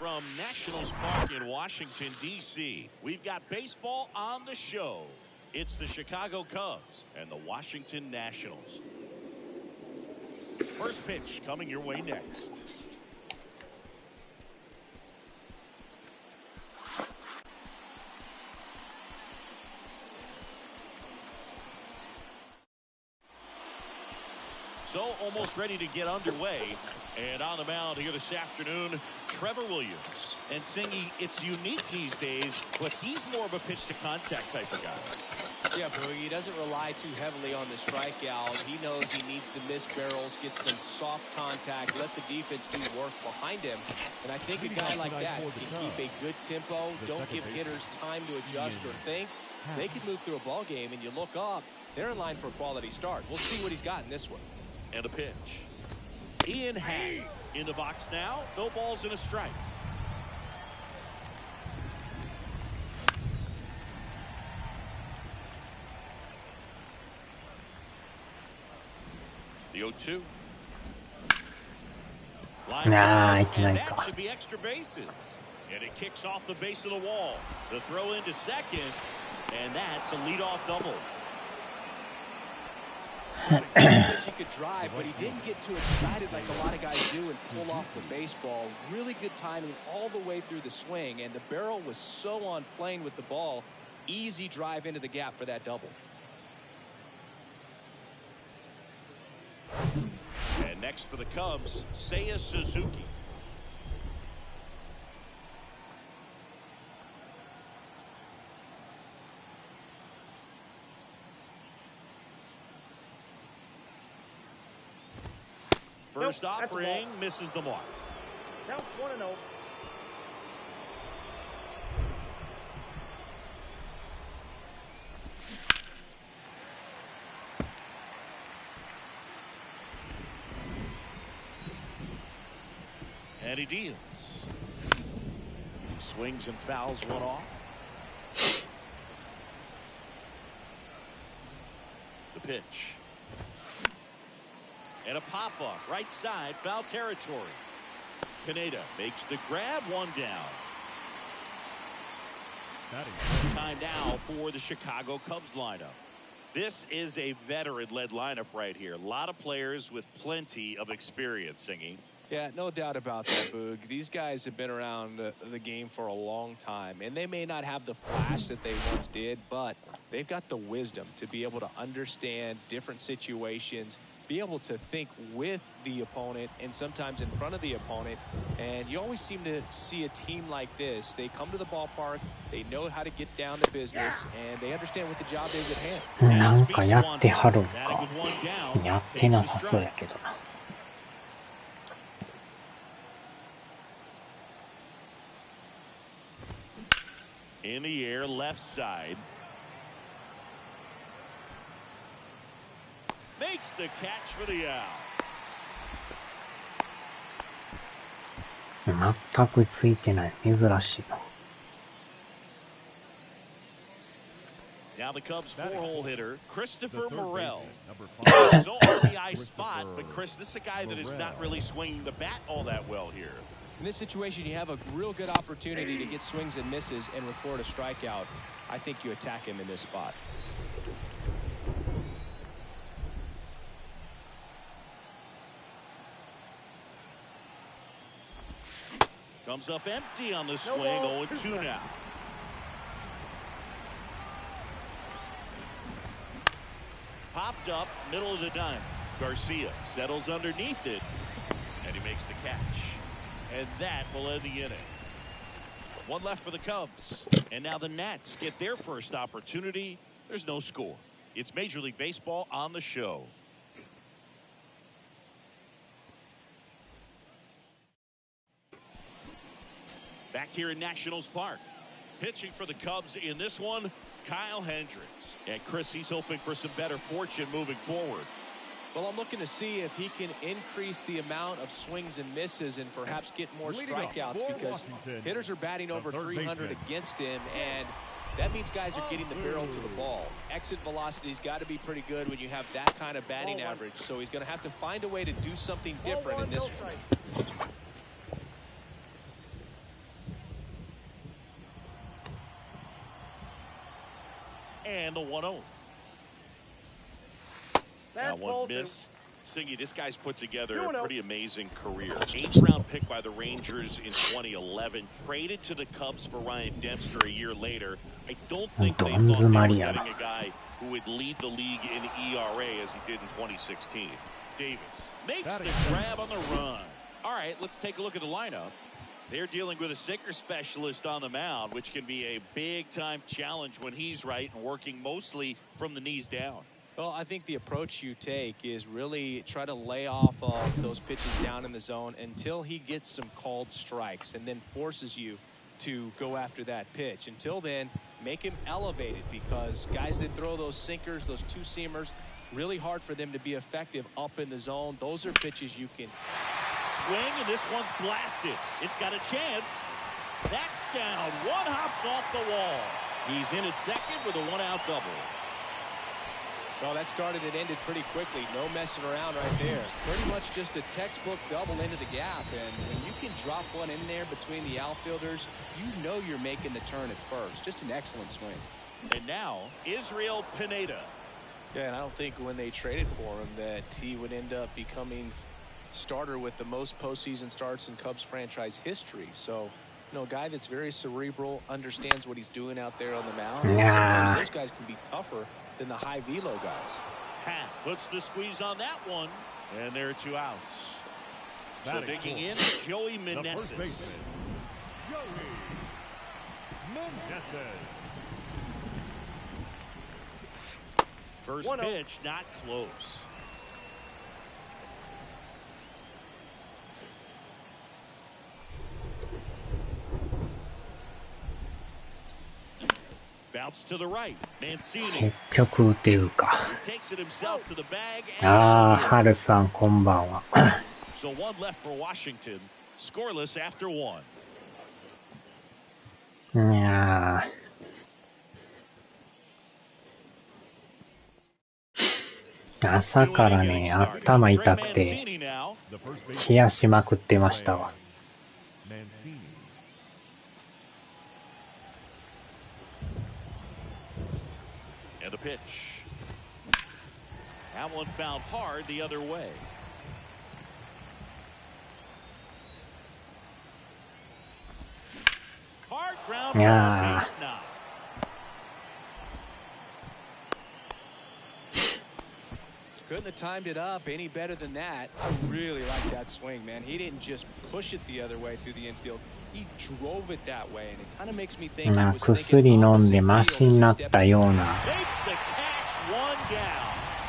from Nationals Park in Washington, D.C. We've got baseball on the show. It's the Chicago Cubs and the Washington Nationals. First pitch coming your way next. So almost ready to get underway. And on the mound here this afternoon, Trevor Williams. And Singy, it's unique these days, but he's more of a pitch-to-contact type of guy. Yeah, Boogie, he doesn't rely too heavily on the strikeout. He knows he needs to miss barrels, get some soft contact, let the defense do work behind him. And I think a guy like that can keep a good tempo, don't give hitters time to adjust or think. They can move through a ball game, and you look up, they're in line for a quality start. We'll see what he's got in this one. And a pitch. Ian Happ in the box now. No balls and a strike. The 0-2. Line and that should be extra bases. And it kicks off the base of the wall. The throw into second. And that's a leadoff double. He could drive, but he didn't get too excited like a lot of guys do and pull off the baseball. Really good timing all the way through the swing, and the barrel was so on plane with the ball. Easy drive into the gap for that double. And next for the Cubs, Seiya Suzuki. First offering misses the mark. Count 1-0. And he deals. He swings and fouls one off. The pitch. And a pop-up, right side, foul territory. Pineda makes the grab, one down. Time now for the Chicago Cubs lineup. This is a veteran-led lineup right here. A lot of players with plenty of experience, Singy. Yeah, no doubt about that, Boog. These guys have been around the game for a long time, and they may not have the flash that they once did, but they've got the wisdom to be able to understand different situations, be able to think with the opponent and sometimes in front of the opponent. And you always seem to see a team like this. They come to the ballpark, they know how to get down to business, and they understand what the job is at hand. なんかやってはるんか。やってなさそうやけどな。In the air, left side. Makes the catch for the out. 全くついてない。珍しいな。Now the Cubs four-hole hitter, Christopher Morel. His old RBI spot, but Chris, this is a guy that is not really swinging the bat all that well here. In this situation, you have a real good opportunity to get swings and misses and record a strikeout. I think you attack him in this spot. Comes up empty on the swing, 0-2 now. Popped up, middle of the diamond. Garcia settles underneath it, and he makes the catch. And that will end the inning. One left for the Cubs. And now the Nats get their first opportunity. There's no score. It's Major League Baseball on the show. Back here in Nationals Park. Pitching for the Cubs in this one, Kyle Hendricks. And Chris, he's hoping for some better fortune moving forward. Well, I'm looking to see if he can increase the amount of swings and misses and perhaps get more strikeouts, because hitters are batting over 300 against him, and that means guys are getting the barrel to the ball. Exit velocity's got to be pretty good when you have that kind of batting average, so he's going to have to find a way to do something different in this one. And the 1-0. That one missed. Singy, this guy's put together a pretty amazing career. 8th round pick by the Rangers in 2011. Traded to the Cubs for Ryan Dempster a year later. I don't think they thought they were getting a guy who would lead the league in ERA as he did in 2016. Davis makes the grab on the run. All right, let's take a look at the lineup. They're dealing with a sinker specialist on the mound, which can be a big-time challenge when he's right and working mostly from the knees down. Well, I think the approach you take is really try to lay off those pitches down in the zone until he gets some called strikes and then forces you to go after that pitch. Until then, make him elevated, because guys that throw those sinkers, those two-seamers, really hard for them to be effective up in the zone. Those are pitches you can swing, and this one's blasted. It's got a chance. That's down. One hops off the wall. He's in at second with a one-out double. Well, that started and ended pretty quickly. No messing around right there. Pretty much just a textbook double into the gap. And when you can drop one in there between the outfielders, you know you're making the turn at first. Just an excellent swing. And now, Israel Pineda. Yeah, and I don't think when they traded for him that he would end up becoming starter with the most postseason starts in Cubs franchise history. So, you know, a guy that's very cerebral, understands what he's doing out there on the mound. And sometimes those guys can be tougher than the high velo guys. Pat puts the squeeze on that one, and there are 2 outs. So digging in, Joey Meneses. First pitch, not close. Bounce to the right. Mancini. 結局打てるか。 Takes it himself to the bag. ああ、ハルさんこんばんは。 So one left for Washington. Scoreless after 1. いやー、朝からね、頭痛くて冷やしまくってましたわ。And a pitch. That one found hard the other way. Hard ground ball, base knock. Couldn't have timed it up any better than that. I really like that swing, man. He didn't just push it the other way through the infield. He drove it that way, and it kind of makes me think he was thinking 薬飲んでマシになったような。 Makes the catch, one down.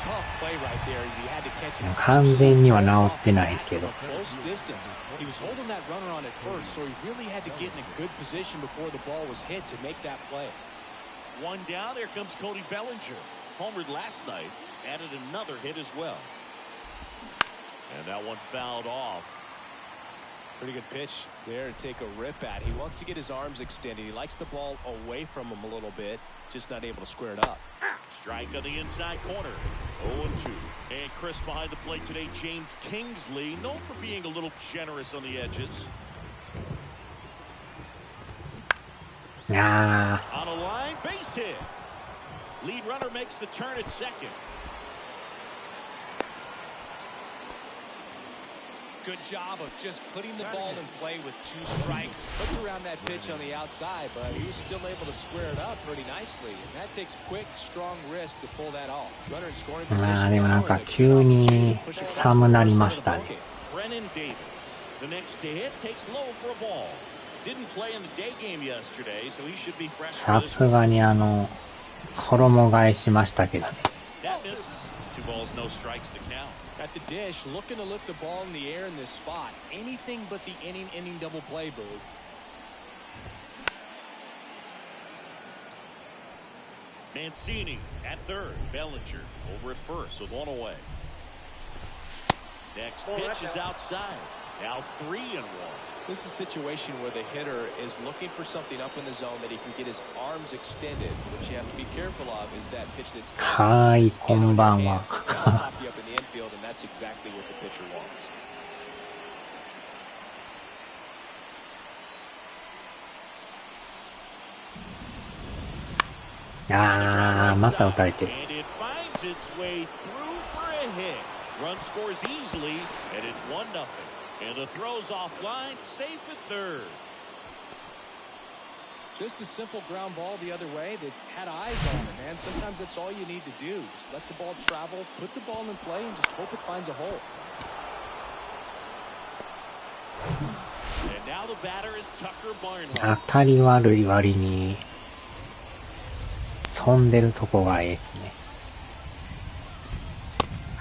Tough play right there as he had to catch it. 完全には治ってないけど。 Close distance. He was holding that runner on at first, so he really had to get in a good position before the ball was hit to make that play. One down. There comes Cody Bellinger. Homered last night. Added another hit as well. And that one fouled off. Pretty good pitch there to take a rip at. He wants to get his arms extended. He likes the ball away from him a little bit, just not able to square it up. Strike on the inside corner. 0-2. And Chris behind the plate today, James Kingsley, known for being a little generous on the edges. Yeah. On a line, base hit. Lead runner makes the turn at second. Good job of just putting the ball in play with 2 strikes. Looked around that pitch on the outside, but he was still able to square it up pretty nicely. And that takes quick, strong wrist to pull that off. Runner in scoring position. まあでもなんか急に寒なりましたね。 Brennan Davis. The next to hit takes low for a ball. Didn't play in the day game yesterday, so he should be fresh. さすがに衣替えしましたけどね。 That misses. 2 balls, no strikes to count. At the dish, looking to lift the ball in the air in this spot. Anything but the inning double play, Boog. Mancini at third. Bellinger over at first with 1 away. Next pitch is outside. Now 3-1. This is a situation where the hitter is looking for something up in the zone that he can get his arms extended. What you have to be careful of is that pitch that's はい、こんばんは。 pop you up in the infield, and that's exactly what the pitcher wants. あー、また打たれてる。And it finds its way through for a hit. Run scores easily, and it's 1-0. And the throw's offline, safe at third. Just a simple ground ball the other way that had eyes on it, man. Sometimes that's all you need to do. Just let the ball travel, put the ball in play, and just hope it finds a hole. And now the batter is Tucker Barnhart. 当たり悪い割に飛んでるとこがええですね。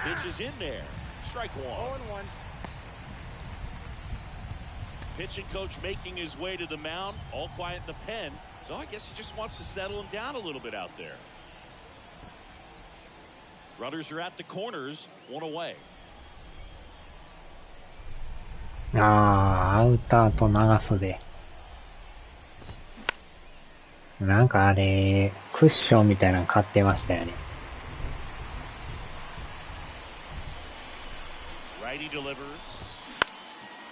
Pitch is in there. Strike one. Pitching coach making his way to the mound, all quiet in the pen. So I guess he just wants to settle him down a little bit out there. Runners are at the corners, one away. アウターと長袖。なんかあれ、クッションみたいなの買ってましたよね。Righty delivers.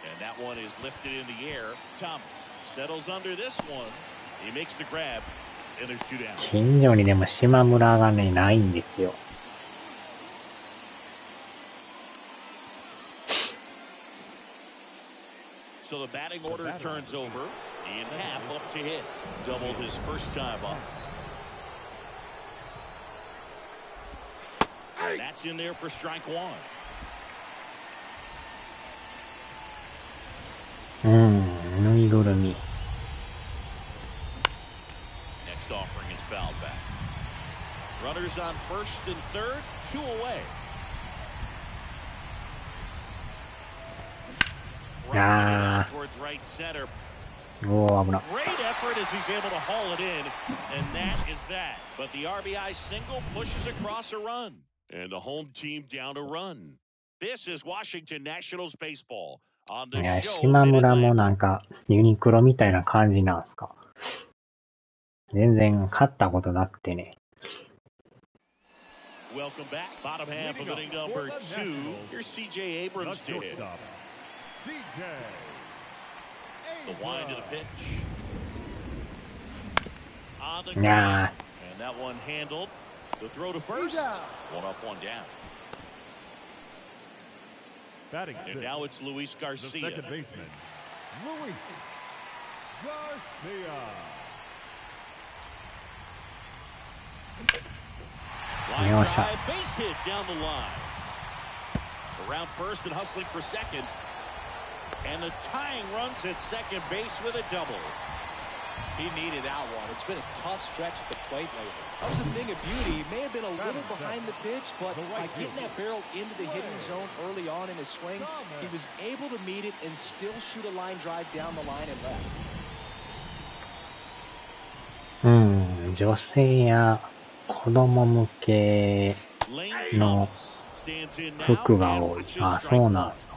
And that one is lifted in the air. Thomas settles under this one. He makes the grab. And there's two down. 近所にでも島村がね、ないんですよ。So the batting order turns over. Ian Happ up to hit. Doubled his first time up. And that's in there for strike one. ぬいぐるみ。Next offering is fouled back. Runners on first and third, two away. Towards right center. おー、危な。 Great effort as he's able to haul it in, and that is that. But the RBI single pushes across a run, and the home team down a run. This is Washington Nationals baseball. いや、島村もなんかユニクロみたいな感じなんすか。全然勝ったことなくてね。Welcome back. Bottom half of inning number 2. Here's C.J. Abrams to hit. The wind of the pitch. On the ground. And that one handled. The throw to first. One up, one down. And now it's Luis Garcia. The second baseman, Luis Garcia. Line drive, base hit down the line. Around first and hustling for second. And the tying runs at second base with a double. He needed that one. It's been a tough stretch at the plate lately. That was the thing of beauty. He may have been a little behind the pitch, but by getting that barrel into the hitting zone early on in his swing, he was able to meet it and still shoot a line drive down the line and left. 女性や子供向けの服が多い。あ、そうなんですか。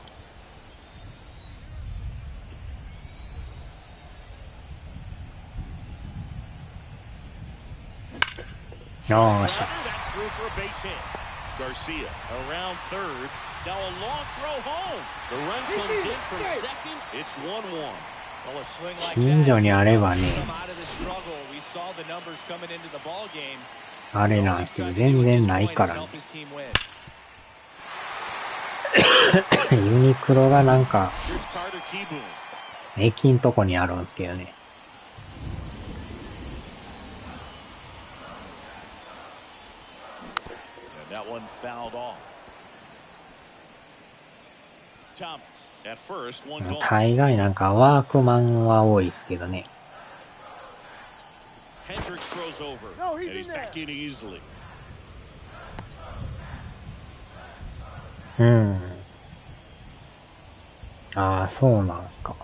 よーし。Garcia around third. Now a long throw home. The run comes in from second. It's 1-1. 近所にあればね、あれなんですよ、全然ないからね。ユニクロがなんか、駅んとこにあるんですけどね。大概なんかワークマンは多いですけどね。ああ、そうなんですか。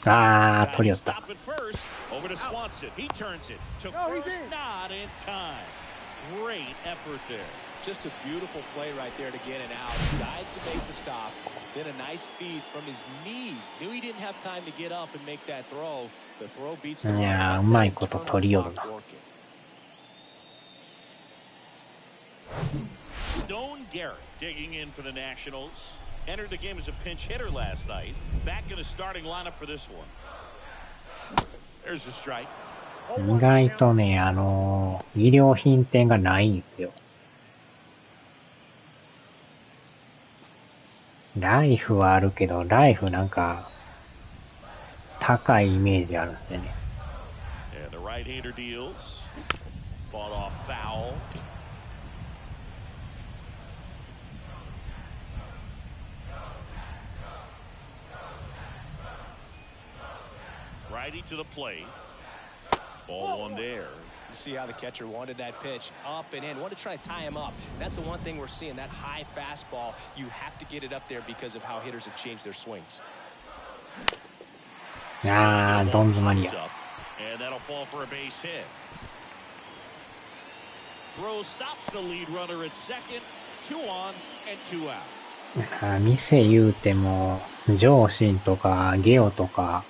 ああ、取り寄った。Great effort there. Just a beautiful play right there to get it out. Died to make the stop. Then a nice feed from his knees. Knew he didn't have time to get up and make that throw. The throw beats the run. いやー、うまいこと取り寄るな。Stone Garrett digging in for the Nationals. Entered the game as a pinch hitter last night. Back in the starting lineup for this one. There's a strike. 意外とね、衣料品店がないんですよ。ライフはあるけど、ライフなんか、高いイメージあるんですよね。And the right-hander deals. Fought off foul. Righty to the plate. Ball one there. You see how the catcher wanted that pitch up and in. Wanted to try to tie him up. That's the one thing we're seeing. That high fastball, you have to get it up there because of how hitters have changed their swings. あー、どん詰まりや。And that'll fall for a base hit. Throw stops the lead runner at second. 2 on and 2 out. 店言うても、上信とかゲオとか、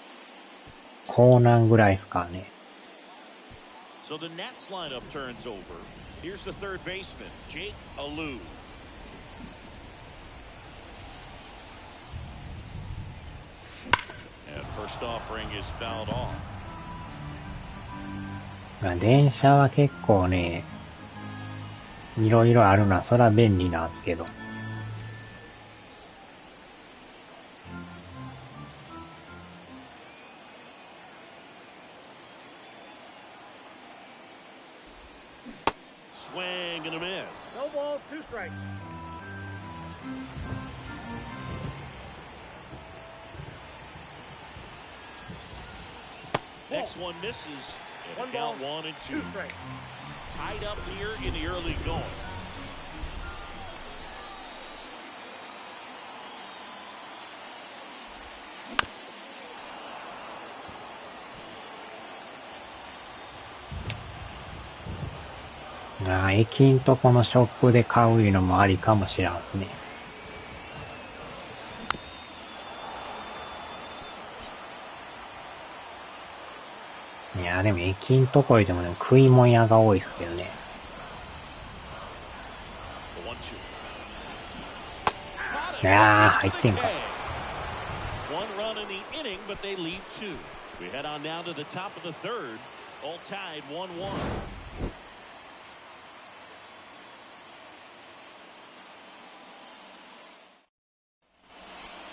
コーナンぐらいですかね。So the Nats lineup turns over. Here's the third baseman, Jake Alou. And first offering is fouled off. 電車は結構ね、いろいろあるのはそら便利なんですけど。Swing and a miss. No ball, 2 strikes. Next one misses. And a count 1 and 2. 2 strikes. Tied up here in the early going. 駅んとこのショップで買ういうのもありかもしれんですね。いや、でも駅んとこよりでもね、食い物屋が多いですけどね。いやー、入ってんか。One run in the inning, but they lead 2. We head on down to the top of the third. All tied 1-1.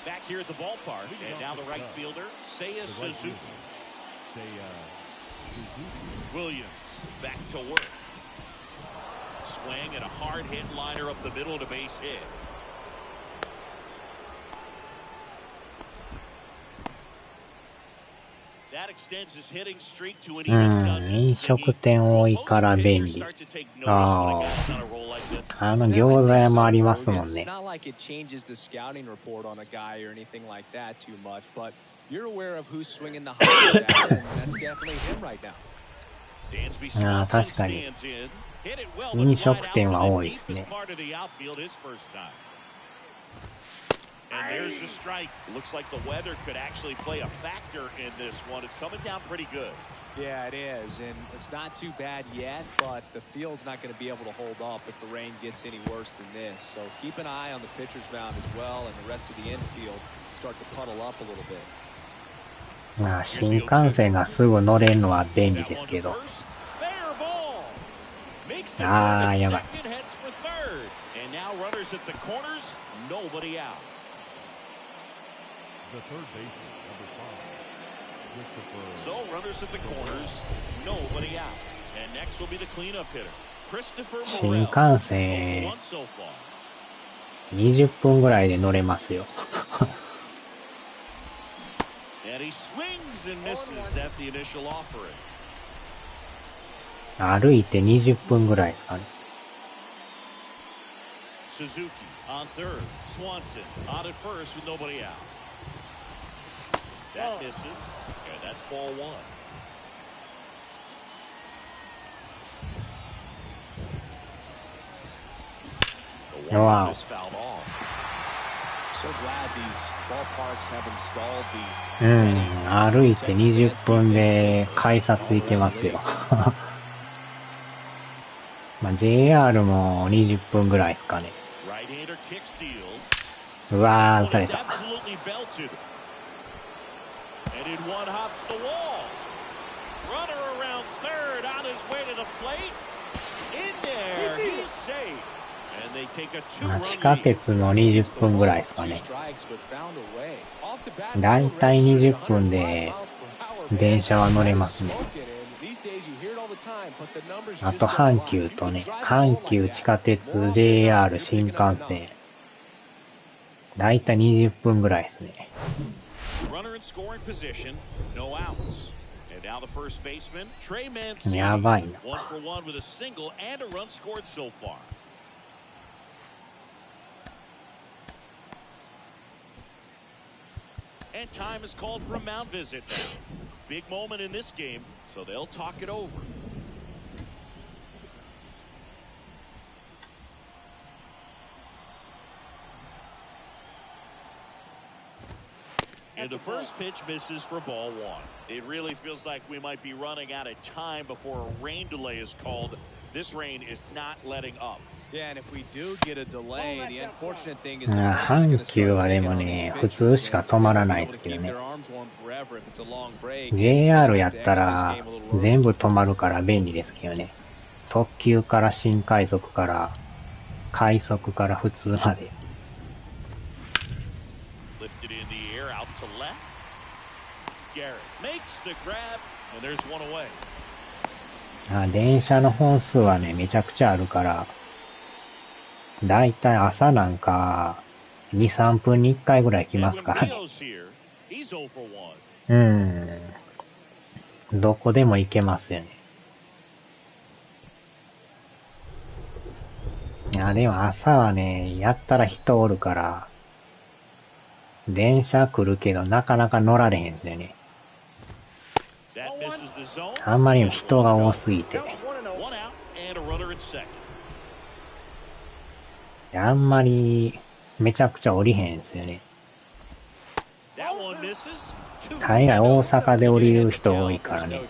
Back here at the ballpark, and now the right fielder, Seiya Suzuki. Williams back to work. Swing and a hard hit liner up the middle to base hit. That extends his hitting streak to an even dozen. 飲食店多いから便利。ああ、餃子屋もありますもんね。It's not like it changes the scouting report on a guy or anything like that too much, but you're aware of who's swinging the hardest at it, and that's definitely him right now. ああ、確かに。飲食店は多いですね。And there's the strike. Looks like the weather could actually play a factor in this one. It's coming down pretty good. Yeah, it is, and it's not too bad yet, but the field's not going to be able to hold up if the rain gets any worse than this. So keep an eye on the pitcher's mound as well, and the rest of the infield start to puddle up a little bit. まあ、新幹線がすぐ乗れるのは便利ですけど。ああ、やばい。And now runners at the corners, nobody out. The third baseman, number 5, Christopher. So runners at the corners, nobody out. And next will be the cleanup hitter, Christopher 新 Morel. 幹線 One so far. 20分ぐらいで乗れますよ。And he swings and misses at the initial offering. 歩いて20分ぐらいですかね。Suzuki on third. Swanson on at first with nobody out. That misses, and that's ball 1. The one is fouled off. So glad these ballparks have installed the 歩いて20分で改札行けますよ。まあ、JR も20分ぐらいですかね。うわー、打たれた。地下鉄の20分ぐらいですかね。だいたい20分で電車は乗れますね。あと阪急とね、阪急地下鉄、JR 新幹線。だいたい20分ぐらいですね。やばいな。And time is called for a mound visit now. Big moment in this game, so they'll talk it over. And the first pitch misses for ball one. It really feels like we might be running out of time before a rain delay is called. This rain is not letting up. Yeah, and if we do get a delay, the unfortunate thing is 阪急はでもね、普通しか止まらないですけどね。JR やったら全部止まるから便利ですけどね。特急から新快速から快速から普通まで。電車の本数はね、めちゃくちゃあるから、だいたい朝なんか、2、3分に1回ぐらい来ますからね。どこでも行けますよね。いや、でも朝はね、やったら人おるから、電車来るけどなかなか乗られへんですよね。あんまり人が多すぎて。あんまりめちゃくちゃ降りへんですよね。大概大阪で降りる人多いからね。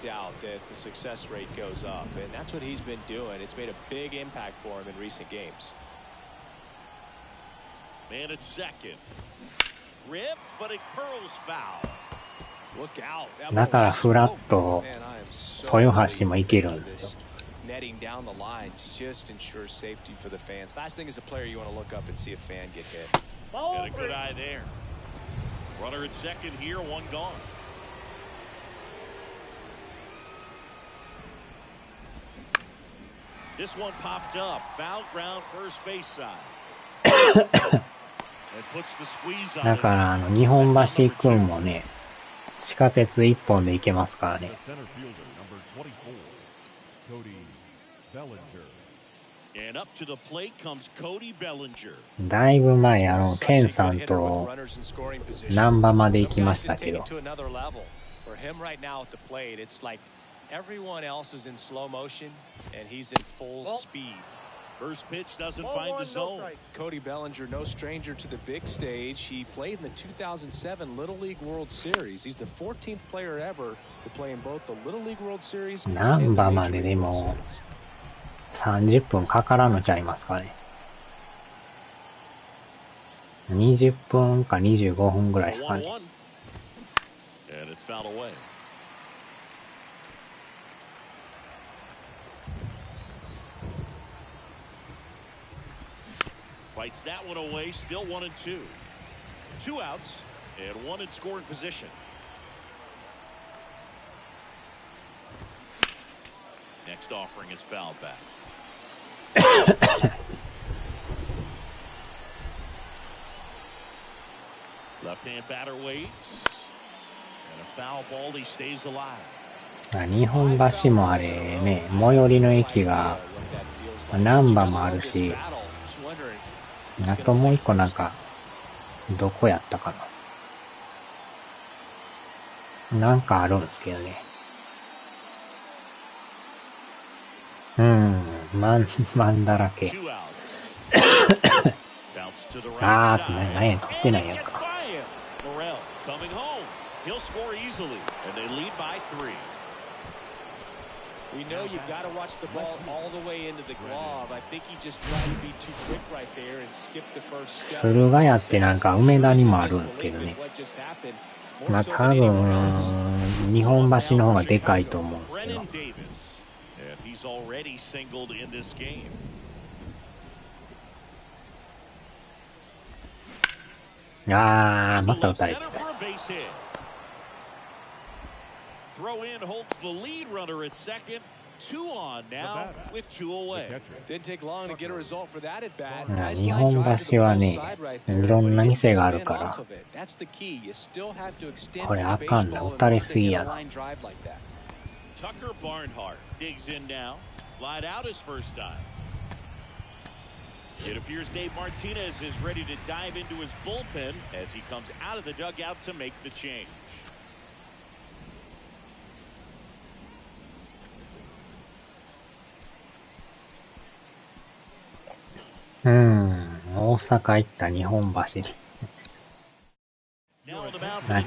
だからフラット豊橋も行けるんですよ。Netting down the lines just ensures safety for the fans. Last thing as a player, you want to look up and see a fan get hit. Got a good eye there. Runner at second here, one gone. This one popped up. Foul ground first base side. だから日本橋行くんもね、地下鉄1本で行けますからね。だいぶ前ケンさんと難波まで行きましたけど。First pitch doesn't find the zone. Cody Bellinger, no stranger to the big stage. He played in the 2007 Little League World Series. He's the 14th player ever to play in both the Little League World Series and the Major League World Series. 30分かからんのちゃいますかね。20分か25分ぐらいですかね。And it's fouled away. Fights that one away, still 1 and 2. 2 outs and 1 in scoring position. Next offering is fouled back. Left-hand batter waits. And a foul ball, he stays alive. 日本橋もあれね、最寄りの駅が難波もあるし、あともう一個なんか、どこやったかな。なんかあるんですけどね。マンだらけ。あー、何や、取ってないやつか。We know you've got to watch the ball all the way into the glove. I think he just tried to be too quick right there and skip the first step. 駿河屋ってなんか梅田にもあるんですけどね。まあ多分日本橋の方がでかいと思うんですけど。あー、また打たれてた。Throw in holds the lead runner at second. 2 on now with 2 away. Didn't take long to get a result for that at bat. 日本橋はね、いろんな店があるから、これあかんな、打たれすぎやな。Tucker Barnhart digs in now. Flied out his first time. It appears Dave Martinez is ready to dive into his bullpen as he comes out of the dugout to make the change. 大阪行った日本橋。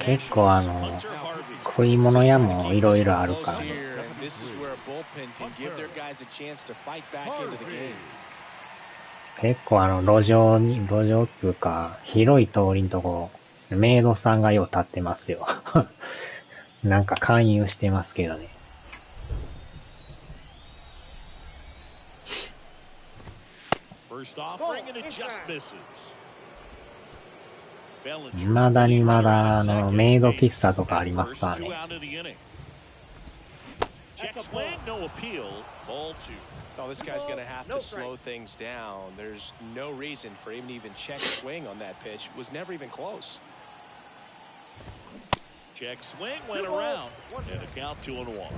結構食い物屋もいろいろあるからね。結構路上っつうか、広い通りのとこ、メイドさんがよう立ってますよ。なんか勧誘してますけどね。未だにまだメイド喫茶とかありますからね。Oh, this guy's going to have to slow things down. There's no reason for him to even check swing on that pitch. It was never even close. Check swing went around and a count 2-1.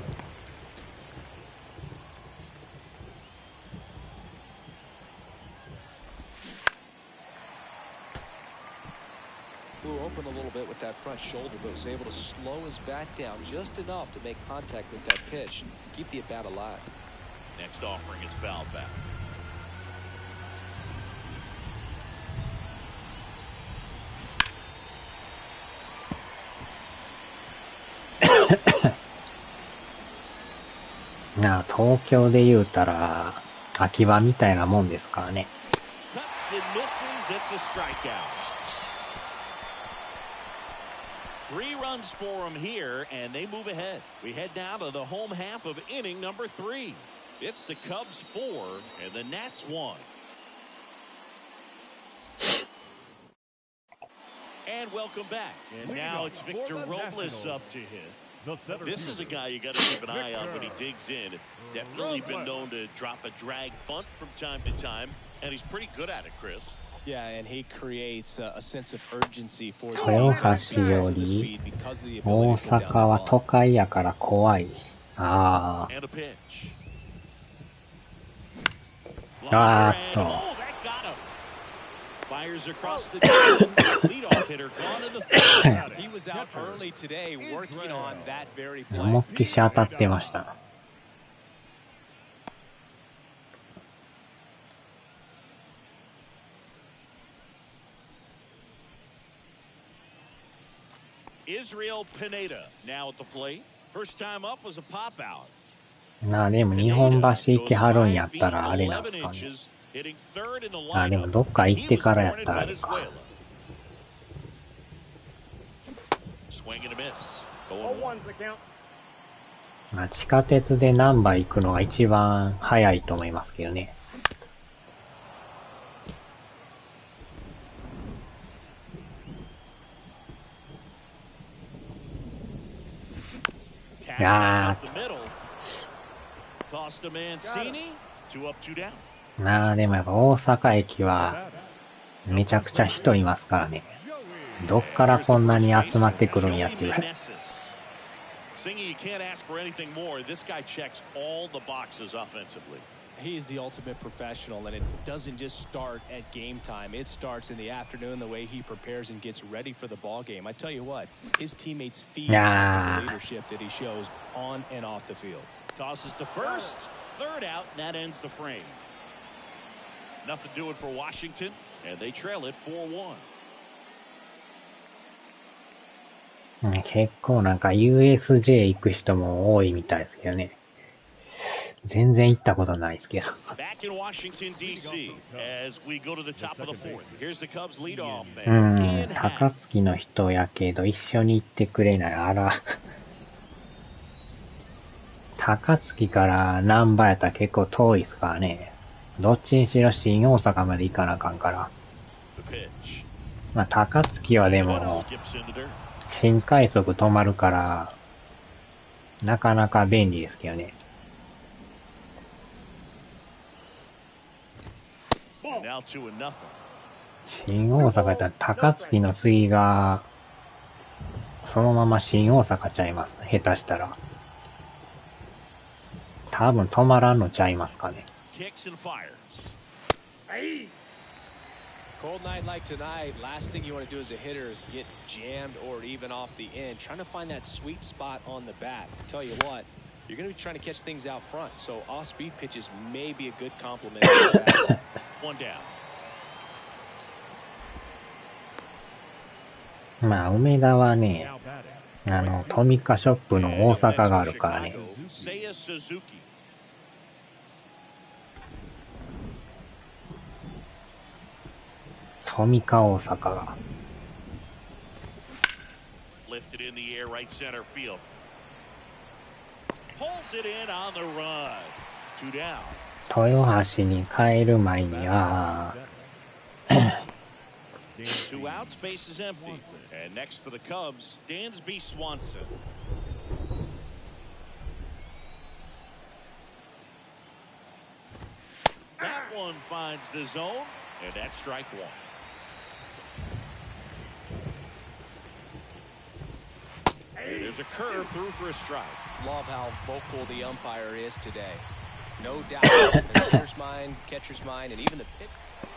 Flew open a little bit with that front shoulder, but was able to slow his bat down just enough to make contact with that pitch, keep the at-bat alive. Next offering is fouled back.なあ、東京で言うたら秋葉みたいなもんですからね。Cuts and misses. It's a strikeout. 3 runs for him here, and they move ahead. We head now to the home half of inning number 3. It's the Cubs 4 and the Nats 1. And welcome back. And now it's Victor Robles up to hit. This is a guy you got to keep an eye on when he digs in. Definitely been known to drop a drag bunt from time to time, and he's pretty good at it, Chris. Yeah, and he creates a sense of urgency for the 豊橋より大阪は都会やから怖い。ああ。あーっと。Fires across the leadoff hitter gone to the third. He was out early today working on that very play. 思いっきし当たってました。Israel Pineda now at the plate. First time up was a pop out. なあ、でも日本橋行きはるんやったらあれなんですかね。あ、でもどっか行ってからやったらあれか。まあ、地下鉄で難波行くのが一番早いと思いますけどね。ああ、でもやっぱ大阪駅はめちゃくちゃ人いますからね。どっからこんなに集まってくるんやっていう。He's the ultimate professional, and it doesn't just start at game time. It starts in the afternoon, the way he prepares and gets ready for the ball game. I tell you what, his teammates feed off the leadership that he shows on and off the field. Tosses to first, third out, and that ends the frame. Nothing doing for Washington, and they trail it 4-1. 結構なんか USJ 行く人も多いみたいですけどね。全然行ったことないですけど。高槻の人やけど一緒に行ってくれない。あら。高槻から難波やったら結構遠いですからね。どっちにしろ新大阪まで行かなあかんから。まあ、高槻はで That も、 skips into dirt. 新快速止まるから、なかなか便利ですけどね。And now 2-0. 新大阪やったら高槻の次が、そのまま新大阪ちゃいます。下手したら。多分止まらんのちゃいますかね。Kicks and fires. Cold night like tonight, last thing you want to do as a hitter is get jammed or even off the end. Trying to find that sweet spot on the bat. Tell you what, you're going to be trying to catch things out front, so off-speed pitches may be a good complement to that. One down. まあ、梅田はね、 Now batting. トミカショップの大阪があるからね。 Seiya Suzuki. トミカ大阪が。 Lifted in the air, right center field. Pulls it in on the run. 2 down. 豊橋に帰る前に、Two outs, base is empty. And next for the Cubs, Dansby Swanson. That one finds the zone, and that's strike one. There's a curve through for a strike. Love how vocal the umpire is today. No doubt in the hitter's mind, catcher's mind, and even the pitch.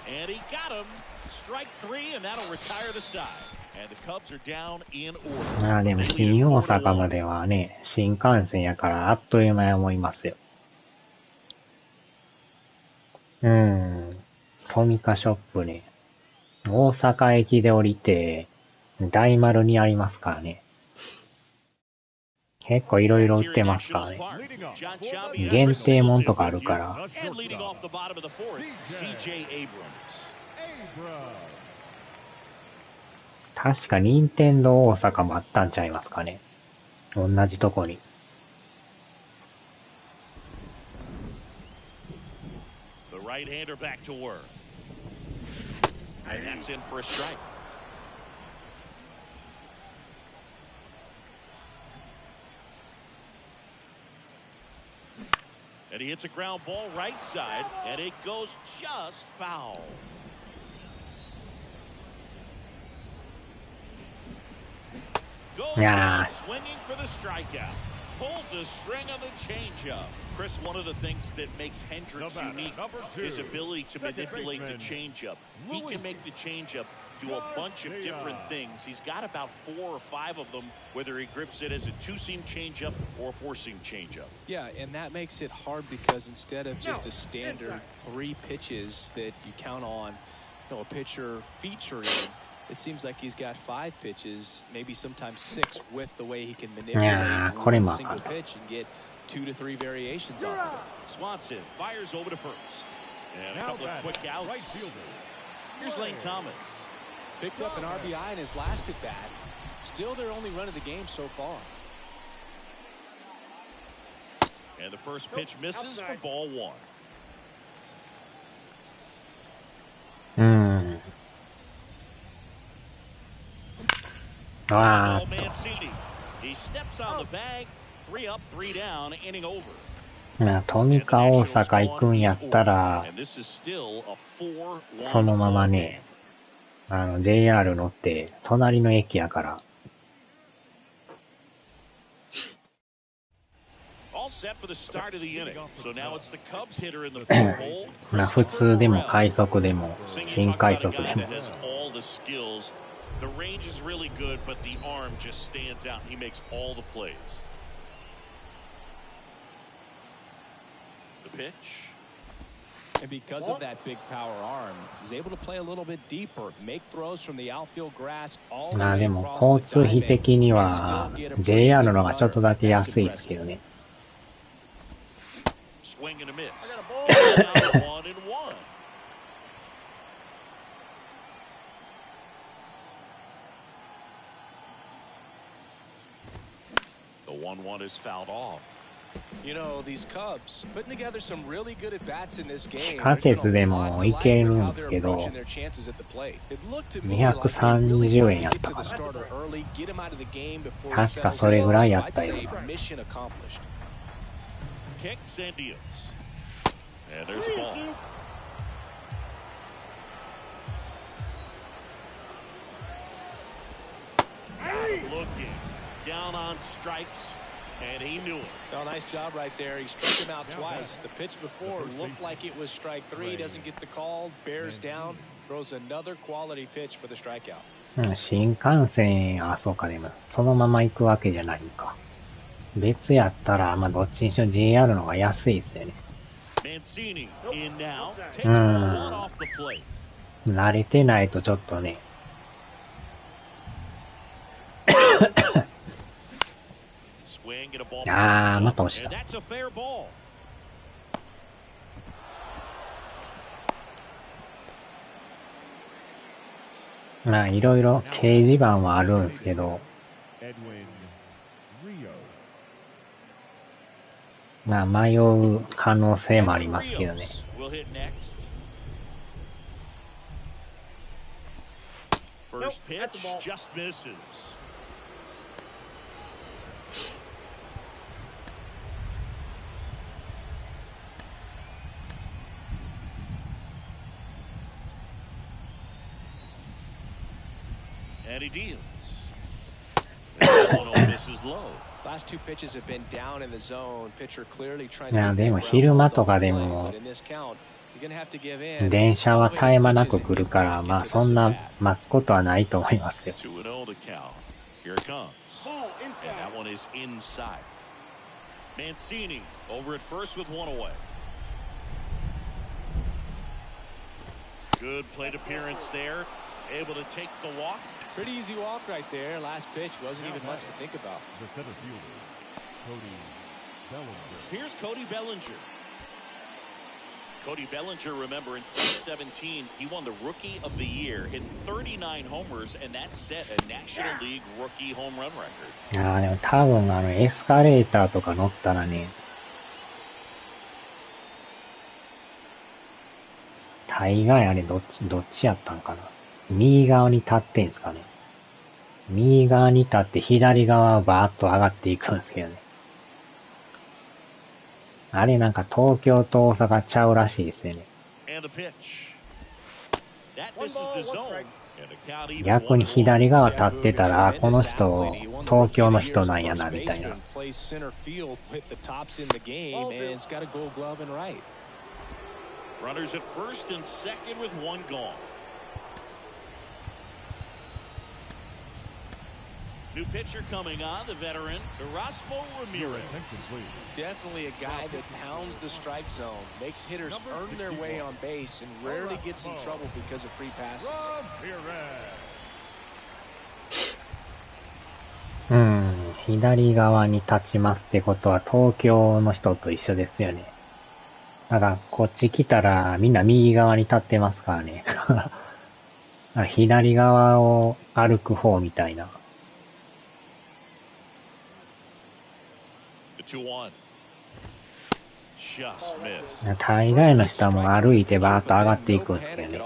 And he got him. Strike 3, and that'll retire the side. And the Cubs are down in order. まあでも新大阪まではね、新幹線やからあっという間や思いますよ。トミカショップね。大阪駅で降りて、大丸にありますからね。結構いろいろ売ってますからね。限定もんとかあるから。 And leading off the bottom of the fourth, C.J. Abrams. 確か任天堂大阪もあったんちゃいますかね。同じとこに。 The right-hander back to work. And that's in for a strike. And he hits a ground ball right side, and it goes just foul. Goes Yeah. swinging for the strikeout. Pulled the string on the changeup. Chris, one of the things that makes Hendricks The batter, unique number two, is ability to second manipulate the baseman, changeup. He can make the changeup do a bunch of different things. He's got about 4 or 5 of them, whether he grips it as a two-seam changeup or a four-seam changeup. Yeah, and that makes it hard because instead of just a standard 3 pitches that you count on, a pitcher featuring, it seems like he's got 5 pitches, maybe sometimes 6, with the way he can manipulate one single pitch and get 2 to 3 variations off of it. Swanson fires over to first. And a Now couple of batting, quick outs. right fielder. Here's Lane Thomas. Picked up an RBI in his last at bat. Still their only run of the game so far. And the first pitch misses for ball 1. Ball Mancini. He steps on the bag. 3 up, 3 down, inning over. まあ、トミカ大阪行くんやったら、 And this is still a 4-1そのままね、JR 乗って、隣の駅やから。 All set for the start of the inning. So now it's the Cubs hitter in the fourth hole. まあ、普通でも快速でも、新快速でも。 has all the skills. The range is really good, but the arm just stands out. He makes all the plays. The pitch. And because of that big power arm, he's able to play a little bit deeper, make throws from the outfield grass all the まあ way でも across 交 the 通費 diamond 的に and は still get a pretty JR good のがちょっとだけ runner. 安い That's ですけど impressive. ね。 Swing and a miss. Down 1-1. The 1-1 is fouled off. 非可決でもいけるんですけど、230円やったかな。確かそれぐらいやったよ。Kicks and deals. And there's the ball. Looking down on strikes, and he knew it. Oh, nice job right there. He struck him out twice. The pitch before looked like it was strike three. Doesn't get the call. Bears down. Throws another quality pitch for the strikeout. 新幹線、そうか、でもそのまま行くわけじゃないか。別やったら、まあ、どっちにしろ JR の方が安いですよね。慣れてないとちょっとね。また押した。まあ、いろいろ掲示板はあるんですけど、まあ、迷う可能性もありますけどね。First pitch just misses. And he deals. Misses low. Last two pitches have been down in the zone. Pitcher clearly trying いや、でも昼間とかでも、電車は絶え間なく来るから、まあそんな待つことはないと思いますよ。Here it comes. And that one is inside. Mancini over at first with one away. Good plate appearance there. Able to take the walk. Pretty easy walk right there. Last pitch wasn't even much to think about. The center fielder, Cody Bellinger. Here's Cody Bellinger. Cody Bellinger, remember, in 2017, he won the Rookie of the Year, hit 39 homers, and that set a National League rookie home run record. でも多分エスカレーターとか乗ったらね、大概あれどっちやったんかな。右側に立ってんすかね。右側に立って左側はバーッと上がっていくんですけどね。あれなんか東京と大阪ちゃうらしいですよね。逆に左側立ってたら、この人東京の人なんやなみたいな。Runners at first and second with one gone. New pitcher coming on, the veteran, Erasmo Ramirez. Definitely a guy that pounds the strike zone, makes hitters earn their way on base, and rarely gets in trouble because of free passes. 左側に立ちますってことは東京の人と一緒ですよね。だからこっち来たらみんな右側に立ってますからね。左側を歩く方みたいな。大概の人はもう歩いてバーッと上がっていくんですよね。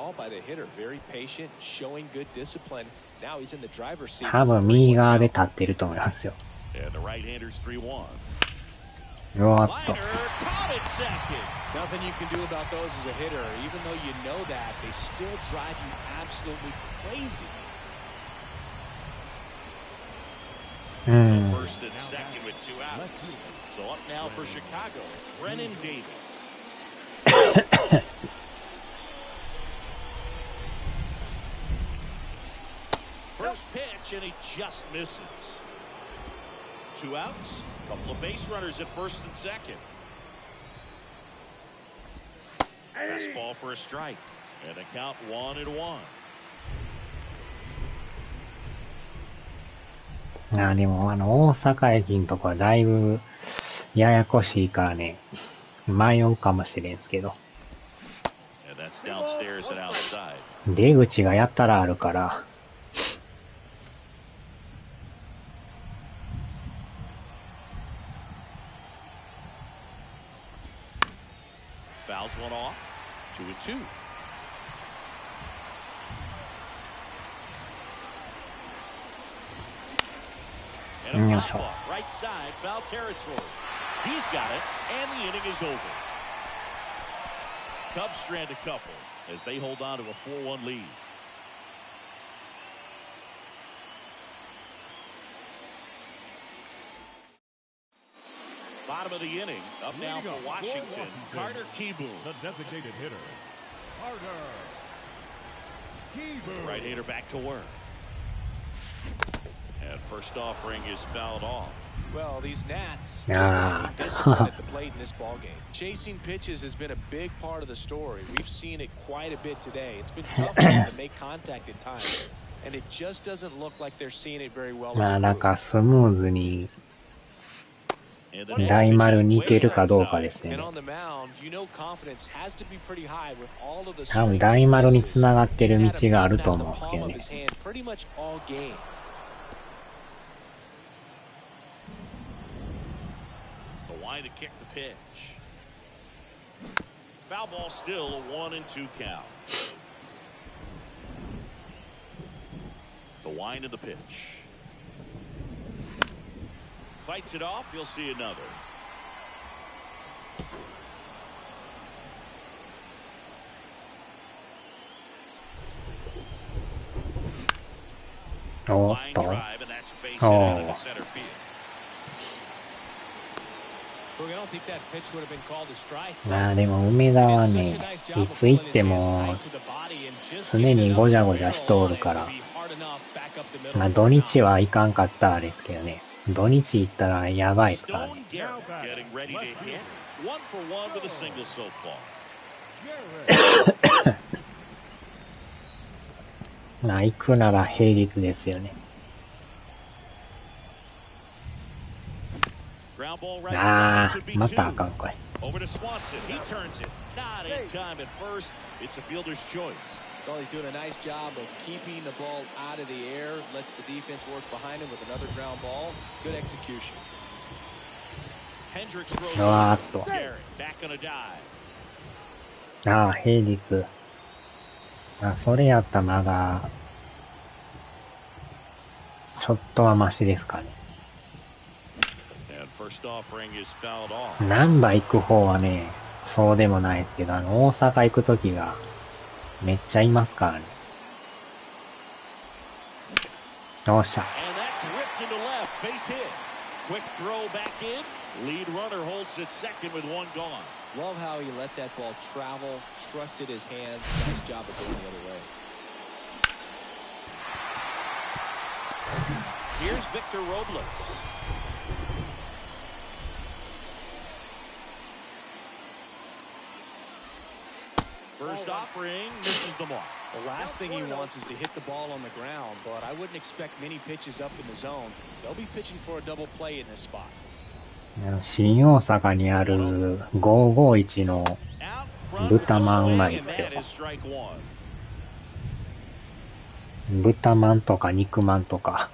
多分右側で立ってると思いますよ。うわっと。Nothing you can do about those as a hitter, even though you know that, they still drive you absolutely crazy. First and second with two outs. So up now for Chicago, Brennan Davis. First pitch, and he just misses. Two outs, couple of base runners at first and second. Fastball for a strike, and a count 1-1. でも大阪駅のとこはだいぶややこしいからね、迷うかもしれんすけど。出口がやったらあるから。2-2. And a pop ball, right side, foul territory. He's got it, and the inning is over. Cubs strand a couple as they hold on to a 4-1 lead. Bottom of the inning, up now for Washington, Carter Kieboom. The designated hitter, Carter Kieboom. Right-hander back to work. And first offering is fouled off. Well, these Nats just lacking discipline at the plate in this ballgame. Chasing pitches has been a big part of the story. We've seen it quite a bit today. It's been tough for them to make contact at times, and it just doesn't look like they're seeing it very well. まあなんかスムーズに大丸に行けるかどうかですよね。多分大丸に繋がってる道があると思うんですけどね。To kick the pitch. Foul ball, still a 1-2 count. The wind of the pitch. Fights it off. You'll see another. Line drive, and that's base hit out of the center field.まあでも梅田はね、いつ行っても常にごじゃごじゃ人おるから、まあ土日はいかんかったらですけどね、土日行ったらやばいですからね。まあ行くなら平日ですよね。ああ、またあかんこれ。Over to Swanson. He turns it. Not in time at first. It's a fielder's choice. Well, he's doing a nice job of keeping the ball out of the air. Lets the defense work behind him with another ground ball. Good execution. Hendricks throws Garrett back on a dive. ああ、平日。あ、それやったらまだちょっとはマシですかね。難波行く方はね、そうでもないですけど、大阪行くときがめっちゃいますからね。よっしゃ。Love how he let that ball travel, trusted his hands. Nice job of going the other way. Here's Victor Robles. First offering misses the mark. The last thing he wants is to hit the ball on the ground, but I wouldn't expect many pitches up in the zone. They'll be pitching for a double play in this spot. 新大阪にある551の豚まんうまいですよ。豚まんとか肉まんとか。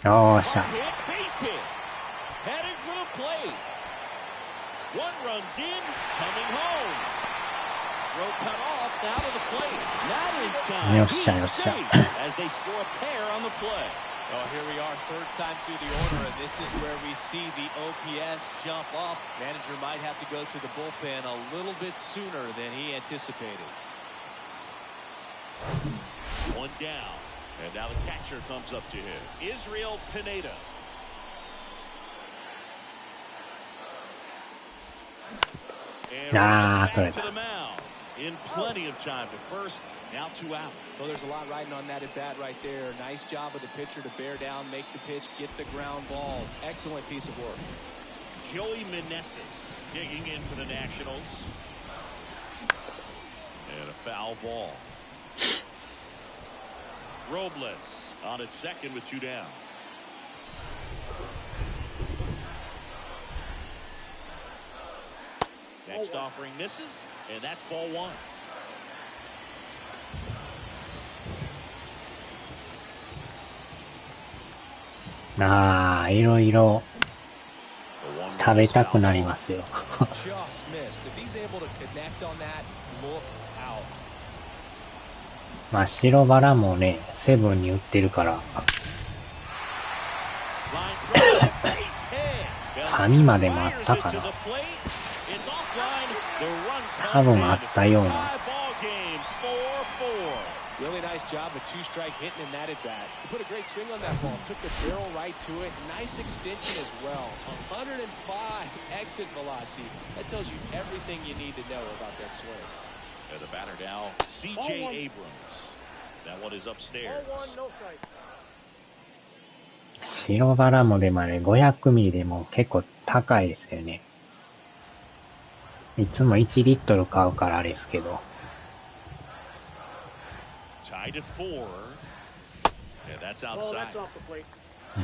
よっしゃ。よっしゃよっしゃ。Well, here we are, third time through the order, and this is where we see the OPS jump up. Manager might have to go to the bullpen a little bit sooner than he anticipated. One down, and now the catcher comes up to him. Israel Pineda. And right back to the mound. In plenty of time to first. Now 2 out. Well, there's a lot riding on that at bat right there. Nice job of the pitcher to bear down, make the pitch, get the ground ball. Excellent piece of work. Joey Meneses digging in for the Nationals. And a foul ball. Robles on at second with 2 down. Next offering misses, and that's ball 1. Iろいろ試食べたくなりますよ。まあ白バラもね、セブンに売ってるから。ファミマでもあったかな。多分あったような。Really nice job of two-strike hitting in that at bat. He put a great swing on that ball. Took the barrel right to it. Nice extension as well. 105 exit velocity. That tells you everything you need to know about that swing. And the batter now, C.J. Abrams. That one is upstairs. 白バラもでもあれ500ミリでも結構高いですよね。いつも1リットル買うからあれですけど。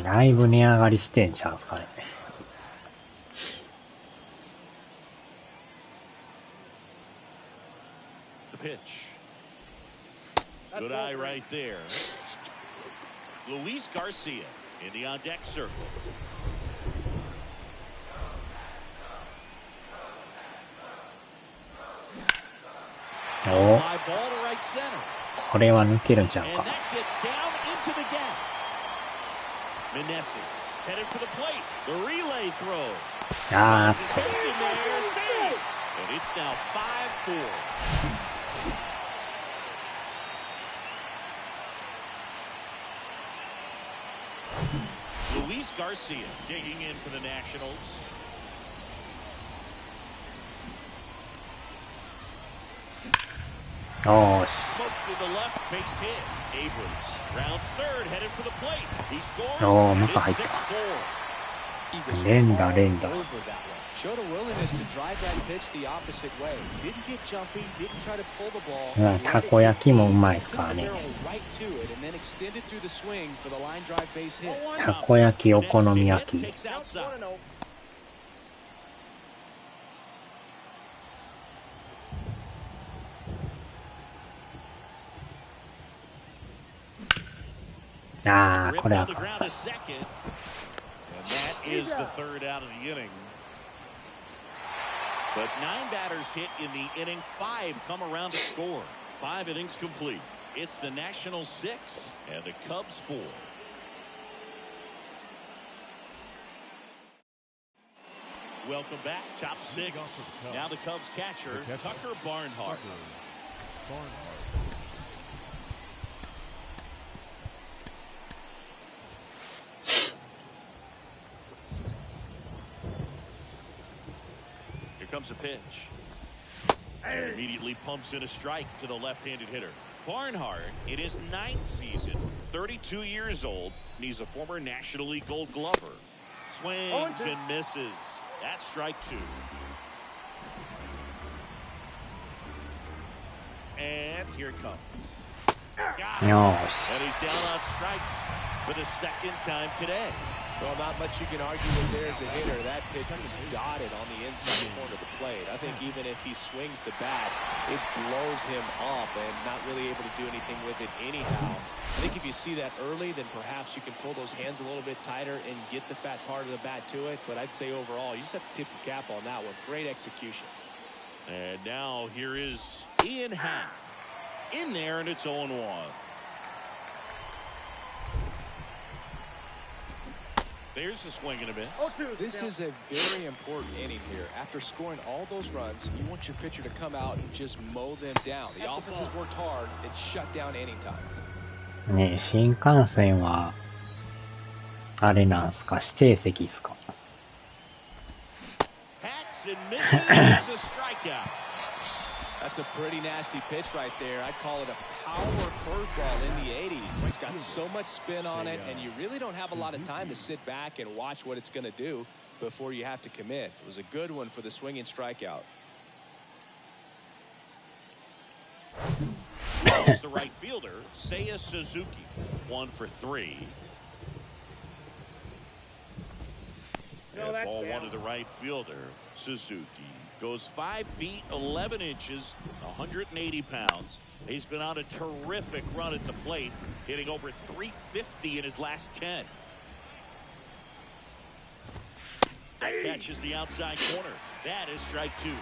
だいぶ値上がりしてんちゃうんすかね。The pitch. Good eye right there. Luis Garcia in the on deck circle. Oh. これは抜けるんちゃうか。あーっと。Luis Garcia digging in for the Nationals. Oh, smoked to the left, base hit. Abrams rounds third, headed for the plate. He scores. Oh, It's 6-4. 連打連打。Showed a willingness to drive that pitch the opposite way. Didn't get jumpy, didn't try to pull the ball. たこ焼きもうまいですからね。たこ焼き、お好み焼き。ああ、これは。That is the third out of the inning. But 9 batters hit in the inning. 5 come around to score. 5 innings complete. It's the Nationals 6 and the Cubs 4. Welcome back. Top 6. Now the Cubs catcher, Tucker Barnhart. Comes a pitch. And immediately pumps in a strike to the left-handed hitter. Barnhart in his 9th season, 32 years old, and he's a former National League Gold Glover. Swings and misses. That's strike 2. And here it comes. Got it. And he's down on strikes for the 2nd time today. Well, not much you can argue with there as a hitter. That pitch was dotted on the inside corner of the plate. I think even if he swings the bat, it blows him off and not really able to do anything with it anyhow. I think if you see that early, then perhaps you can pull those hands a little bit tighter and get the fat part of the bat to it. But I'd say overall, you just have to tip the cap on that one. Great execution. And now here is Ian Happ in there, and it's 0-1. There's the swing and a miss. This is a very important inning here. After scoring all those runs, you want your pitcher to come out and just mow them down. The offense has worked hard. It's shut down inning time. ねえ、新幹線はあれなんすか、指定席っすか。Hacks and misses. It's a strikeout. That's a pretty nasty pitch right there. I'd call it a power curveball in the 80s. It's got so much spin on it, and you really don't have a lot of time to sit back and watch what it's going to do before you have to commit. It was a good one for the swinging strikeout. It's the right fielder, Seiya Suzuki. 1 for 3. And ball 1 to the right fielder, Suzuki. Goes 5 feet 11 inches, 180 pounds. He's been on a terrific run at the plate, hitting over 350 in his last 10. Catches the outside corner. That is strike two.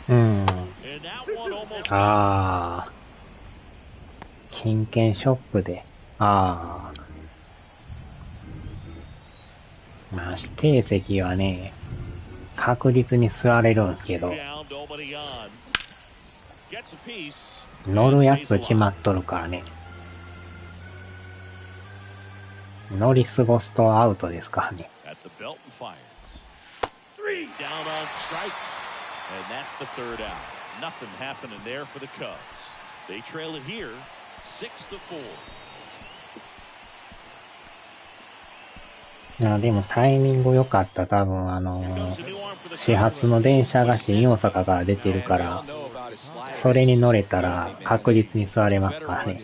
And that one almost. ああ。金券ショップで。ああ。まあ、指定席はね、確実に座れるんですけど、乗るやつ決まっとるからね。乗り過ごすとアウトですからね。でもタイミング良かった。多分始発の電車が新大阪から出てるから、それに乗れたら確実に座れますからね。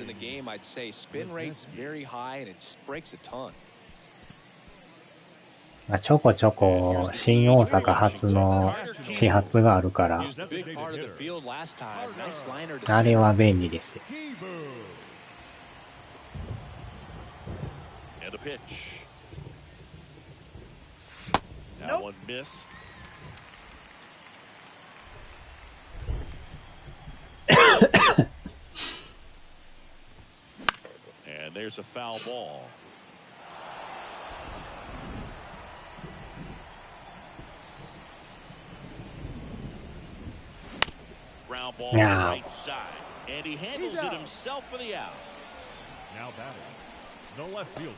ちょこちょこ新大阪発の始発があるから、あれは便利ですよ。That one missed. And there's a foul ball. Ground ball on the right side. And he handles it himself for the out. Now batting, the left fielder,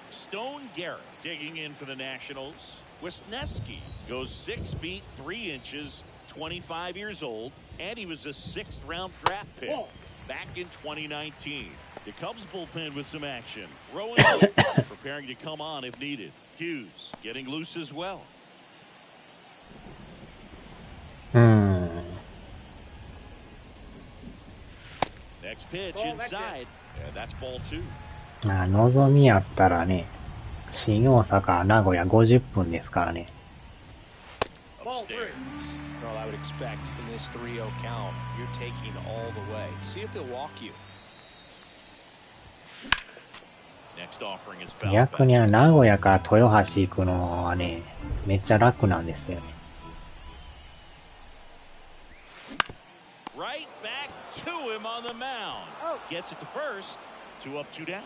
Stone Garrett digging in for the Nationals. Wisniewski goes 6 feet 3 inches, 25 years old, and he was a 6th round draft pick back in 2019. The Cubs bullpen with some action. Rowan preparing to come on if needed. Hughes getting loose as well. Next pitch inside, and that's ball 2. のぞみやったらね、新大阪、名古屋50分ですからね。逆に名古屋から豊橋行くのはね、めっちゃ楽なんですよね。Right back to him on the mound. Gets it to first. 2 up, 2 down.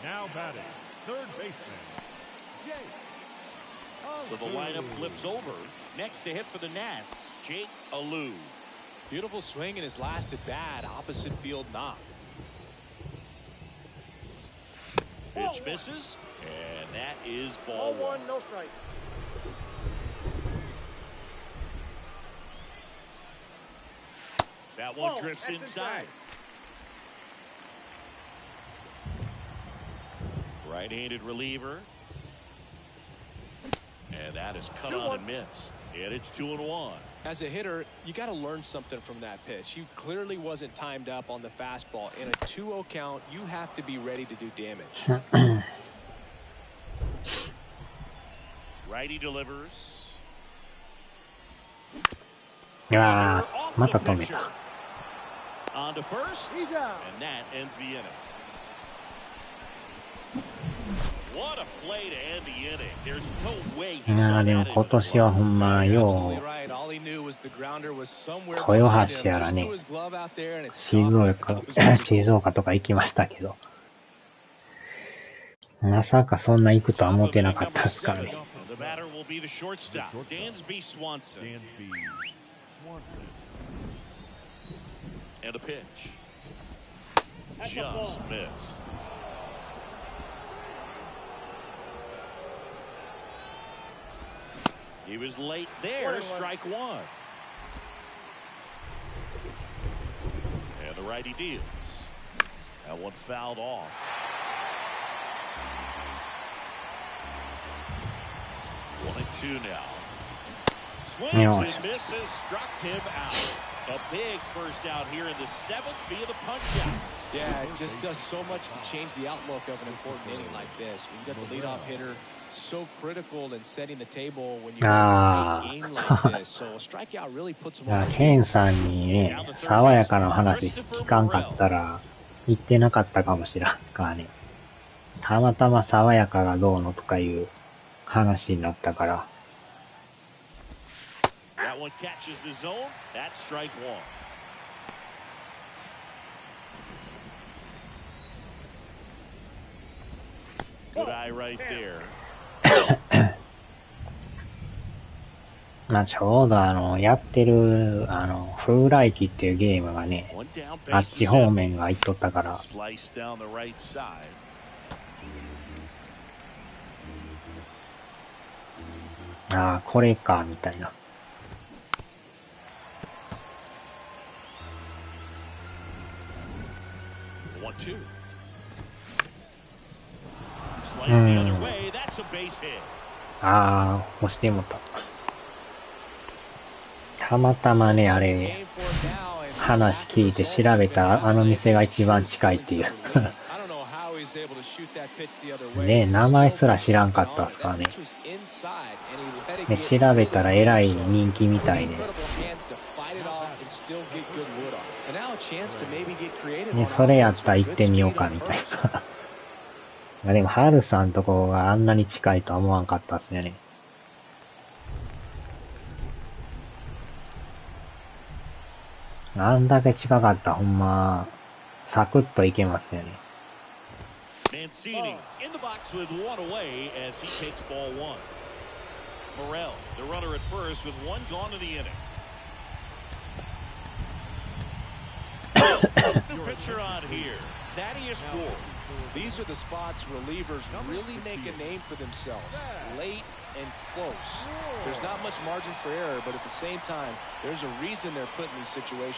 Now batting, third baseman, Jake. So the lineup flips over. Next to hit for the Nats, Jake Alou. Beautiful swing in his last at bat, opposite field knock. Pitch misses, and that is ball 1. No strike. That one drifts inside. Right-handed reliever. And that is cut on and missed. And it's 2-1. As a hitter, you got to learn something from that pitch. He clearly wasn't timed up on the fastball. In a 2-0 count, you have to be ready to do damage. Righty delivers. いやー、また止めた。 On to first, and that ends the inning. What a play to end the inning. There's no way he saw that. でも今年はほんまよう豊橋やらね、静岡とか行きましたけど、まさかそんな行くとは思ってなかったですからね。The batter will be the shortstop, Dansby Swanson. And a pitch. Just missed. He was late there, strike 1. And the righty deals. That one fouled off. 1-2 now. Swings and misses, struck him out. A big first out here in the 7th via the punch out. Yeah, it just does so much to change the outlook of an important inning like this. When you've got the leadoff hitter, so critical in setting the table when you're in a tight game like this. So a strikeout really puts them on. ケンさんにね、爽やかな話聞かんかったら、言ってなかったかもしれんからね。たまたま爽やかがどうのとかいう話になったから。That one catches the zone. That's strike one. Good eye right there. まあちょうどやってる、風来機っていうゲームがね、あっち方面が行っとったから。ああ、これか、みたいな。ああ、押してもた。たまたまね、あれ、話聞いて調べたあの店が一番近いっていう。ね、名前すら知らんかったっすからね。で、調べたらえらい人気みたいで。ね、それやったら行ってみようかみたいな。でも、ハルさんとこがあんなに近いとは思わんかったっすよね。あんだけ近かったらほんま、サクッといけますよね。Mancini in the box with one away as he takes ball one. Morel, the runner at first with one gone to the inning. New pitcher on here. Thaddeus Ward. These are the spots relievers really make a name for themselves. Late and close. There's not much margin for error, but at the same time, there's a reason they're put in these situations.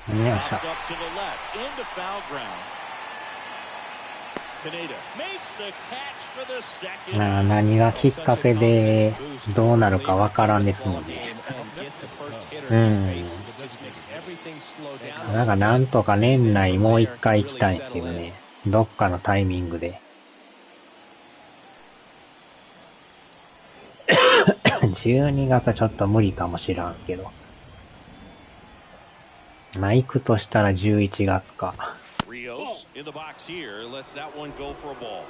Up to the left into foul ground. Pineda makes the catch for the second. 何がきっかけでどうなるかわからんですもんね。なんかなんとか年内もう一回行きたいんですけどね。どっかのタイミングで。12月はちょっと無理かもしらんすけど。まあ、行くとしたら11月か。Rios in the box here lets that one go for a ball.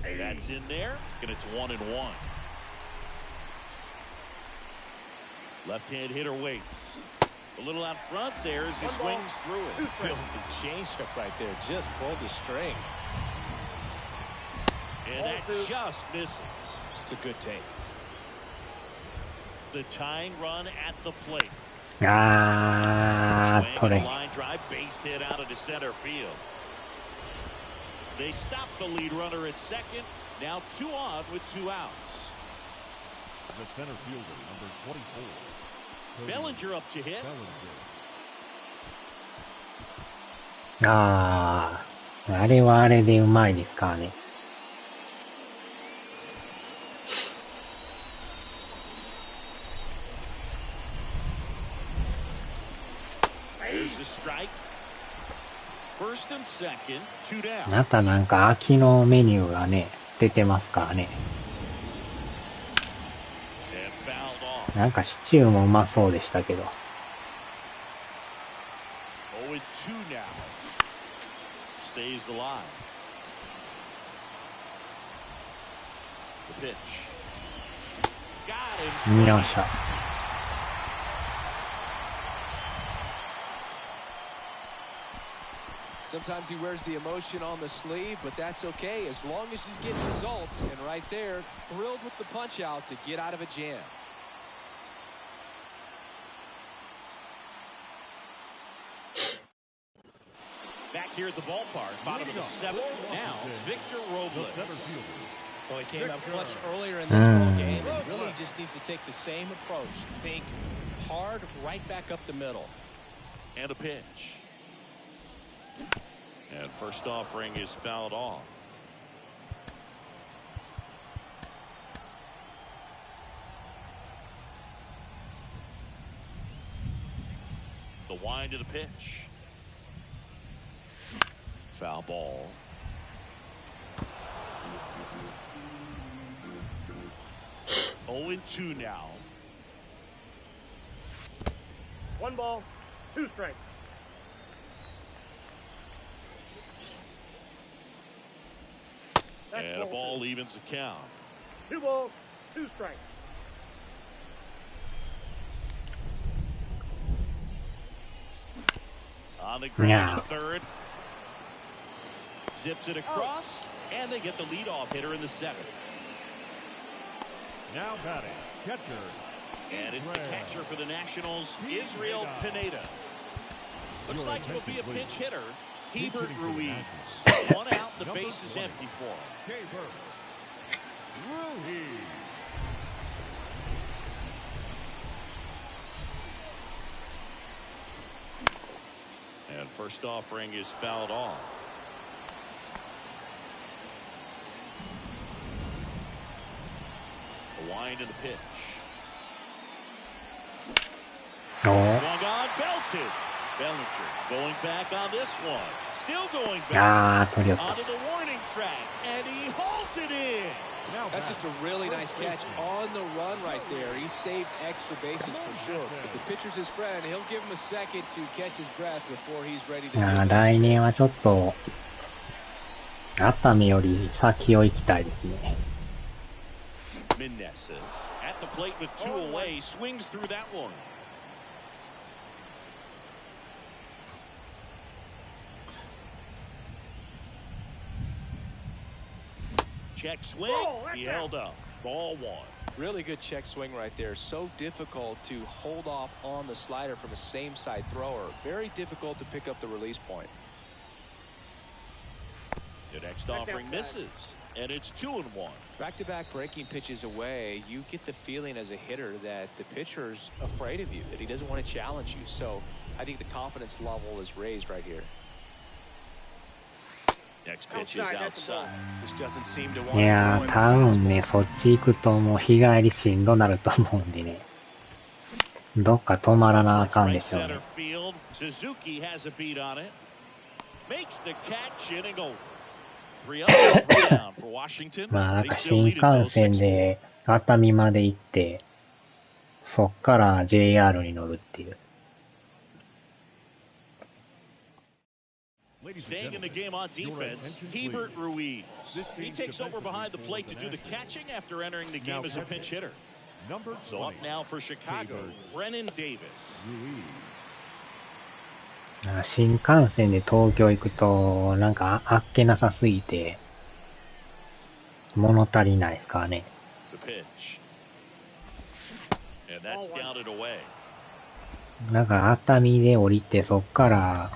That's in there, and it's 1-1. Left-hand hitter waits. A little out front there as he swings through it. Feels the changeup right there, just pulled the string. And that just misses. It's a good take. The tying run at the plate. 取れ。 Line drive, base hit out into center field. They stop the lead runner at second. Now 2 on with 2 outs. The center fielder, number 24. Bellinger up to hit. あれはあれでうまいですからね。There's the strike. First and second, 2 down. またなんか秋のメニューがね、出てますからね。なんかシチューもうまそうでしたけど。0-2 now. Stays alive. The pitch. Got him. よっしゃ。Sometimes he wears the emotion on the sleeve, but that's okay as long as he's getting results. And right there, thrilled with the punch out to get out of a jam. Back here at the ballpark, bottom of the 7th. Now, Victor Robles. Well, he came up clutch earlier in this ball game and really just needs to take the same approach. Think hard right back up the middle. And a pitch. And first offering is fouled off. The wind of the pitch. Foul ball. Oh, and 2 now. 1 ball, 2 strikes. And a ball evens the count. 2 balls, 2 strikes. On the ground, third. Zips it across, and they get the leadoff hitter in the 7th. Now batting, catcher. And it's the catcher for the Nationals, Israel Pineda. Looks like it'll be a pinch hitter, Hebert Ruiz. 1 out, the base is empty for him. Ruiz. And first offering is fouled off. A wind in the pitch. Swung on, belted. Bellinger going back on this one. Still going back onto the warning track, and he hauls it in. That's just a really nice catch on the run right there. He saved extra bases for sure. But the pitcher's his friend. He'll give him a second to catch his breath before he's ready to. 来年はちょっと熱海より先を行きたいですね。Meneses at the plate with 2 away, swings through that one. Check swing. He held up. Ball 1. Really good check swing right there. So difficult to hold off on the slider from a same side thrower. Very difficult to pick up the release point. The next offering misses, and it's 2-1. Back-to-back breaking pitches away, you get the feeling as a hitter that the pitcher's afraid of you, that he doesn't want to challenge you. So I think the confidence level is raised right here. Next pitch is outside. This doesn't seem to want いやー、多分ね、そっち行くともう日帰りしんどなると思うんでね。どっか止まらなあかんでしょうね。Suzuki has a beat on it. Makes the catch, inning over. 3 up, 3 down for Washington. まあなんか新幹線で熱海まで行って、そっから JR に乗るっていう。Staying in the game on defense, Hebert Ruiz. He takes over behind the plate to do the catching after entering the game as a pinch hitter. So up now for Chicago, Brennan Davis. 新幹線で東京行くと、なんかあっけなさすぎて、物足りないですからね。The pitch. And that's down and away. なんか熱海で降りて、そっから、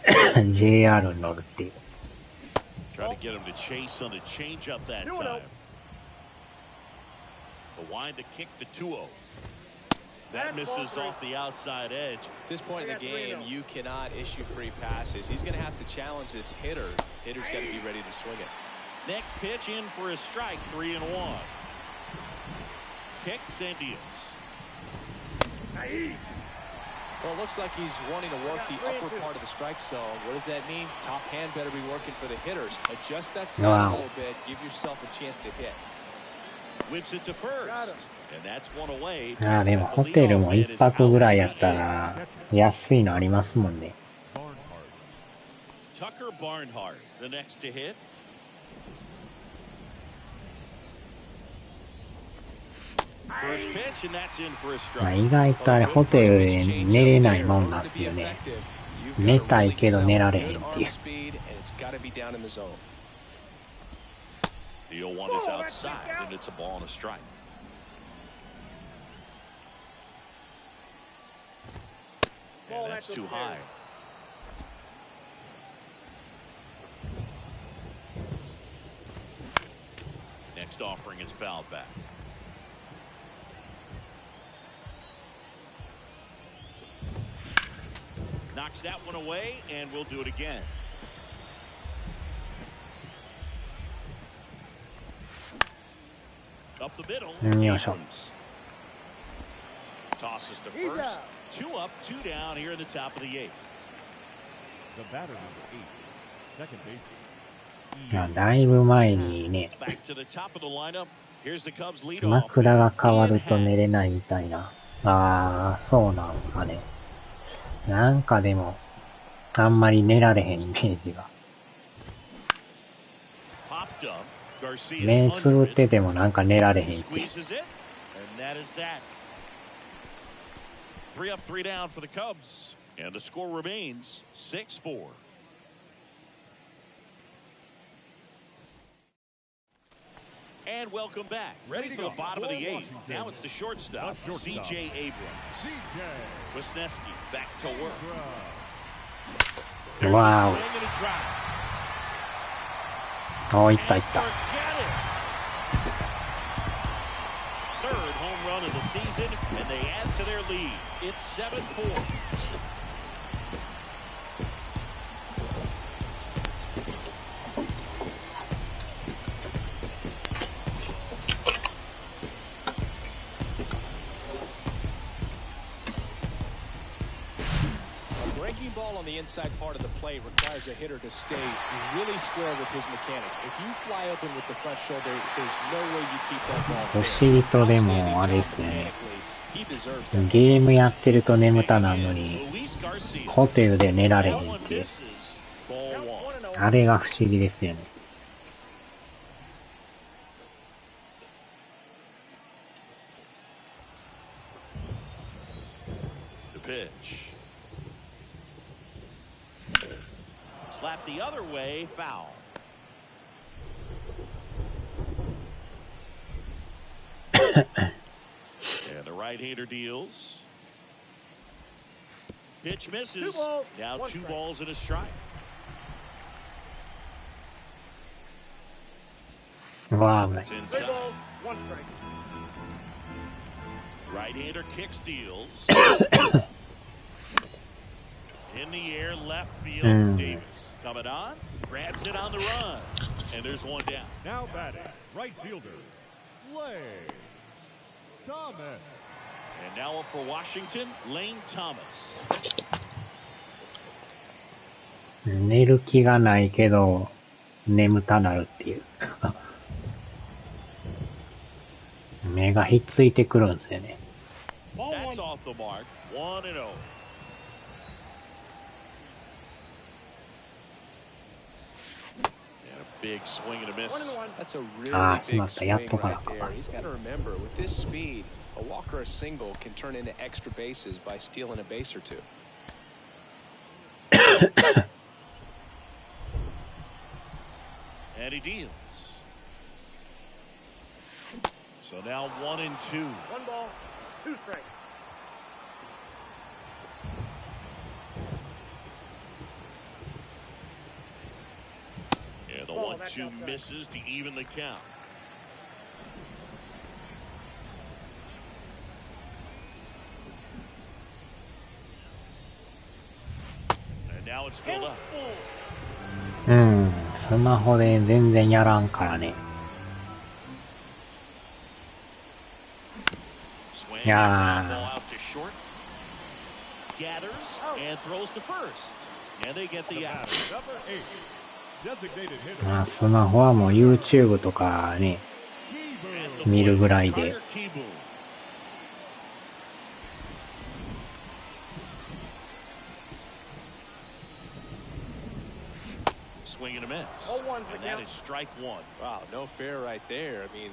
JR に乗るっていう。Try to get him to chase on the changeup that time. The wind to kick the 2-0. That misses off the outside edge. At this point in the game, you cannot issue free passes. He's going to have to challenge this hitter. Hitter's got to be ready to swing it. Next pitch in for a strike, 3-1. Kicks and deals. Well, it looks like he's wanting to work the upper part of the strike zone. What does that mean? Top hand better be working for the hitters. Adjust that side a little bit. Give yourself a chance to hit. Whips it to first. And that's one away. ああ、でもホテルも一泊ぐらいやったら安いのありますもんね。Tucker Barnhart, the next to hit. First pitch, and that's in for a まあ strike. 意外とあれホテルで寝れないもんなんですよね。寝たいけど寝られへんっていう。The 0-1 is outside, and it's a ball and a strike. And that's too high. Next offering is fouled back. Knocks that one away, and we'll do it again. Up the middle. Abrams. Tosses to first. 2 up, 2 down here in the top of the 8th. The batter number 8, second baseman. いや、だいぶ前にね、 Back to the top of the lineup. Here's the Cubs lead off. 枕が変わると寝れないみたいな。あー、そうなんかね。なんかでも、あんまり寝られへんイメージが。Popped up. Garcia 目つぶっててもなんか寝られへんって。 squeezes it, and that is that. 3 up, 3 down for the Cubs, and the score remains 6-4. And welcome back. Ready for the bottom of the 8th. Now it's the shortstop, C.J. Abrams. Wisniewski back to work. There's Wow. a swing and a drive. おー、いったいった。 Forget it. Third home run of the season, and they add to their lead. It's 7-4. Breaking ball on the inside part of the plate requires a hitter to stay really square with his mechanics. If you fly open with the front shoulder, there's no way you keep that ball. 不思議とでもあれですね。ゲームやってると眠たなのに、ホテルで寝られへんって。あれが不思議ですよね。The pitch. Slap the other way, foul. And the right-hander deals. Pitch misses. Now 2 balls and a strike. Wow. It's inside. Right-hander kicks, deals. In the air, left field, Davis coming on, grabs it on the run, and there's 1 down. Now batting, right fielder, Lane Thomas. And now up for Washington, Lane Thomas. 寝る気がないけど、眠たなるっていう。目がひっついてくるんですよね。That's off the mark, 1-0. Big swing and a miss. That's a reallyしまっ big た。やっ swing とか right なか there. He's got to remember, with this speed, a walk or a single can turn into extra bases by stealing a base or 2. And he deals. So now 1-2. 1 ball, 2 strikes. Yeah, the 1-2 misses to even the count. And now it's filled up. スマホで全然やらんからね。Swing, いや ball out to short. Gathers and throws to first. And they get the out. Number 8, designated ー、 hitter, スマホはもう YouTube とかね、 Keeper. 見るぐらいで。 Swing and a miss. 0-1's the And that count. is strike 1. Wow, no fair right there. I mean,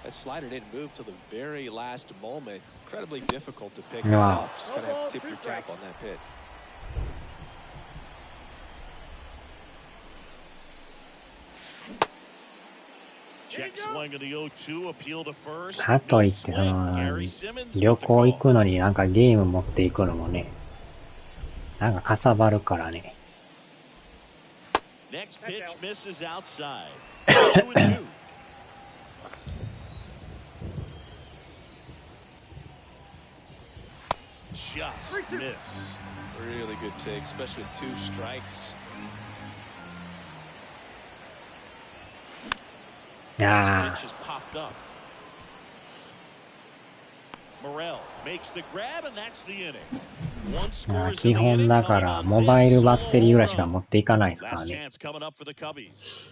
that slider didn't move till the very last moment. Incredibly difficult to pick that Wow. up. Just going to have to tip your cap on that pitch. Check swing of the 0-2, appeal to first. かといってその、旅行行くのになんかゲーム持っていくのもね、なんかかさばるからね。Next pitch misses outside. 2-2. Just missed. Really good take, especially with 2 strikes. あ Pitch has popped up. Morel makes the grab, and that's the inning. One あ、 scores 基 in the 本 inning だか coming ら on モバイル this バッテリーぐらい solo しか run. 持っていかないですから Last ね。 chance coming up for the Cubbies.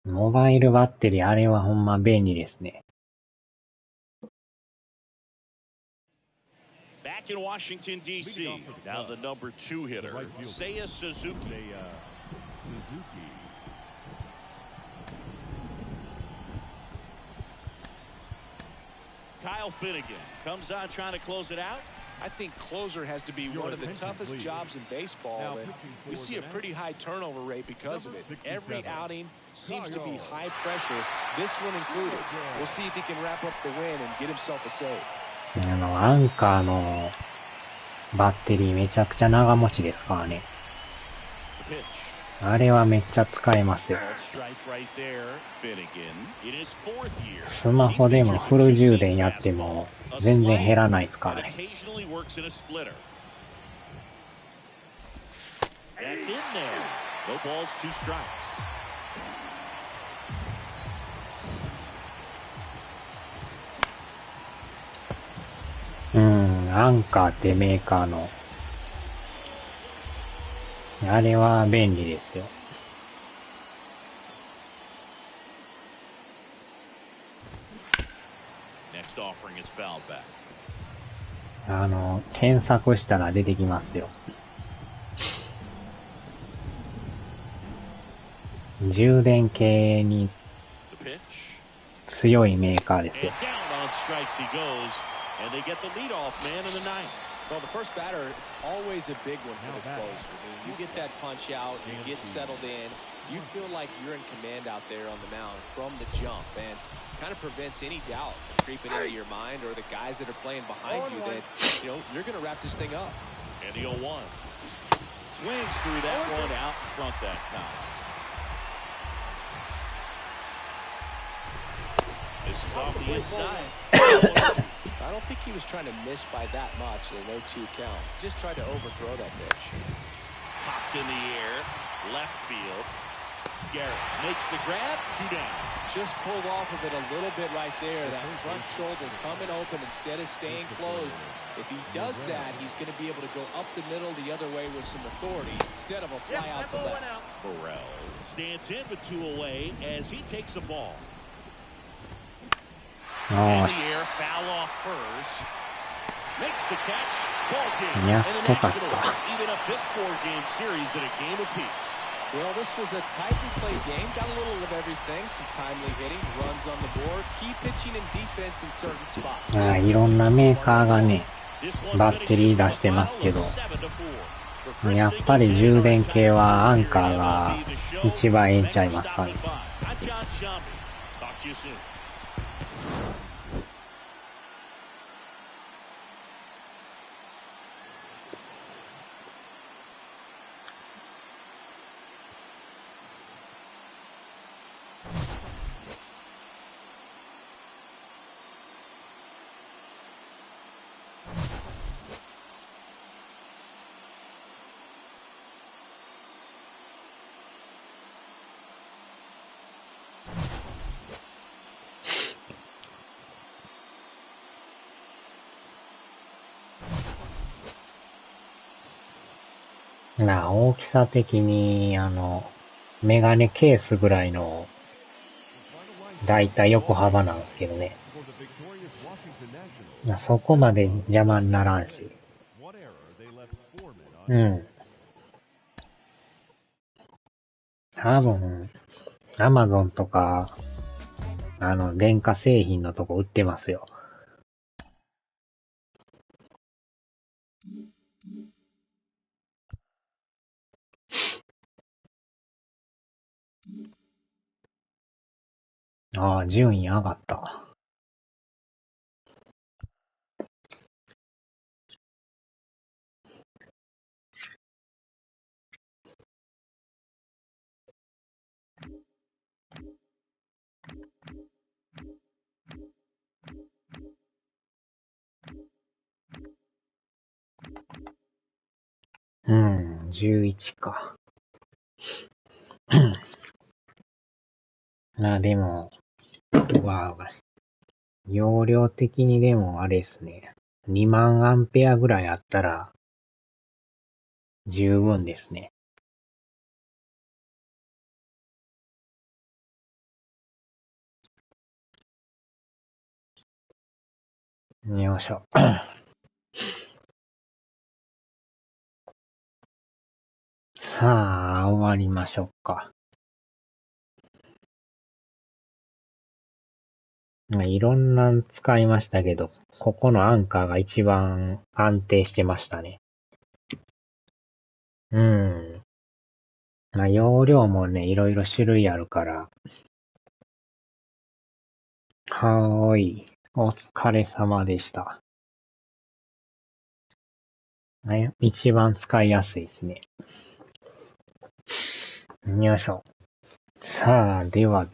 モバイルバッテリーあれはほんま便利ですね。Back in Washington, D.C. Now the number 2 hitter, Seiya Suzuki. Kyle Finnegan comes on trying to close it out. I think closer has to be one of the toughest jobs in baseball, and we see a pretty high turnover rate because of it. Every outing seems to be high pressure, this one included. We'll see if he can wrap up the win and get himself a save. アンカーのバッテリーめちゃくちゃ長持ちですからね。 The pitch. あれはめっちゃ使えますよ。 Strike right there. Finnegan in his 4th year. スマホでもフル充電やっても全然減らないですからね。 Occasionally works in a splitter. That's in there. No balls, 2 strikes. アンカーってメーカーのあれは便利ですよ。 Next offering is fouled back. 検索したら出てきますよ。充電系に The pitch. 強いメーカーですよ。 And down on strikes he goes, and they get the leadoff man in the 9th. Well, the first batter, it's always a big one for the closer. I mean, you get that punch out, you get settled in, you feel like you're in command out there on the mound from the jump, and kind of prevents any doubt creeping into your mind or the guys that are playing behind you that, you know, you're going to wrap this thing up. And the 0-1. Swings through that one out in front that time. This is off the inside. I don't think he was trying to miss by that much in an 0-2 count. Just tried to overthrow that pitch. Popped in the air, left field. Garrett makes the grab, 2 down. Just pulled off of it a little bit right there. That front shoulder coming open instead of staying closed. If he does that, he's going to be able to go up the middle the other way with some authority instead of a fly out to left. Burrell stands in with 2 away as he takes a ball. In the air, foul off first. Makes the catch. Ball game. Yeah, And the Nationals even up this 4-game series at a game apiece. Well, this was a tightly played game. Got a little of everything. Some timely hitting, runs on the board, key pitching and defense in certain spots. いろんなメーカーがね、バッテリー出してますけど、やっぱり充電系はアンカーが一番ええんちゃいますかね。大きさ的に、メガネケースぐらいの、だいたい横幅なんですけどね。そこまで邪魔にならんし。多分、アマゾンとか、電化製品のとこ売ってますよ。順位上がった。11か。でも、容量的にでもあれですね。2万アンペアぐらいあったら十分ですね。よいしょ。さあ、終わりましょうか。いろんな使いましたけど、ここのアンカーが一番安定してましたね。容量もね、いろいろ種類あるから。はーい。お疲れ様でした。一番使いやすいですね。よいしょ。さあ、では。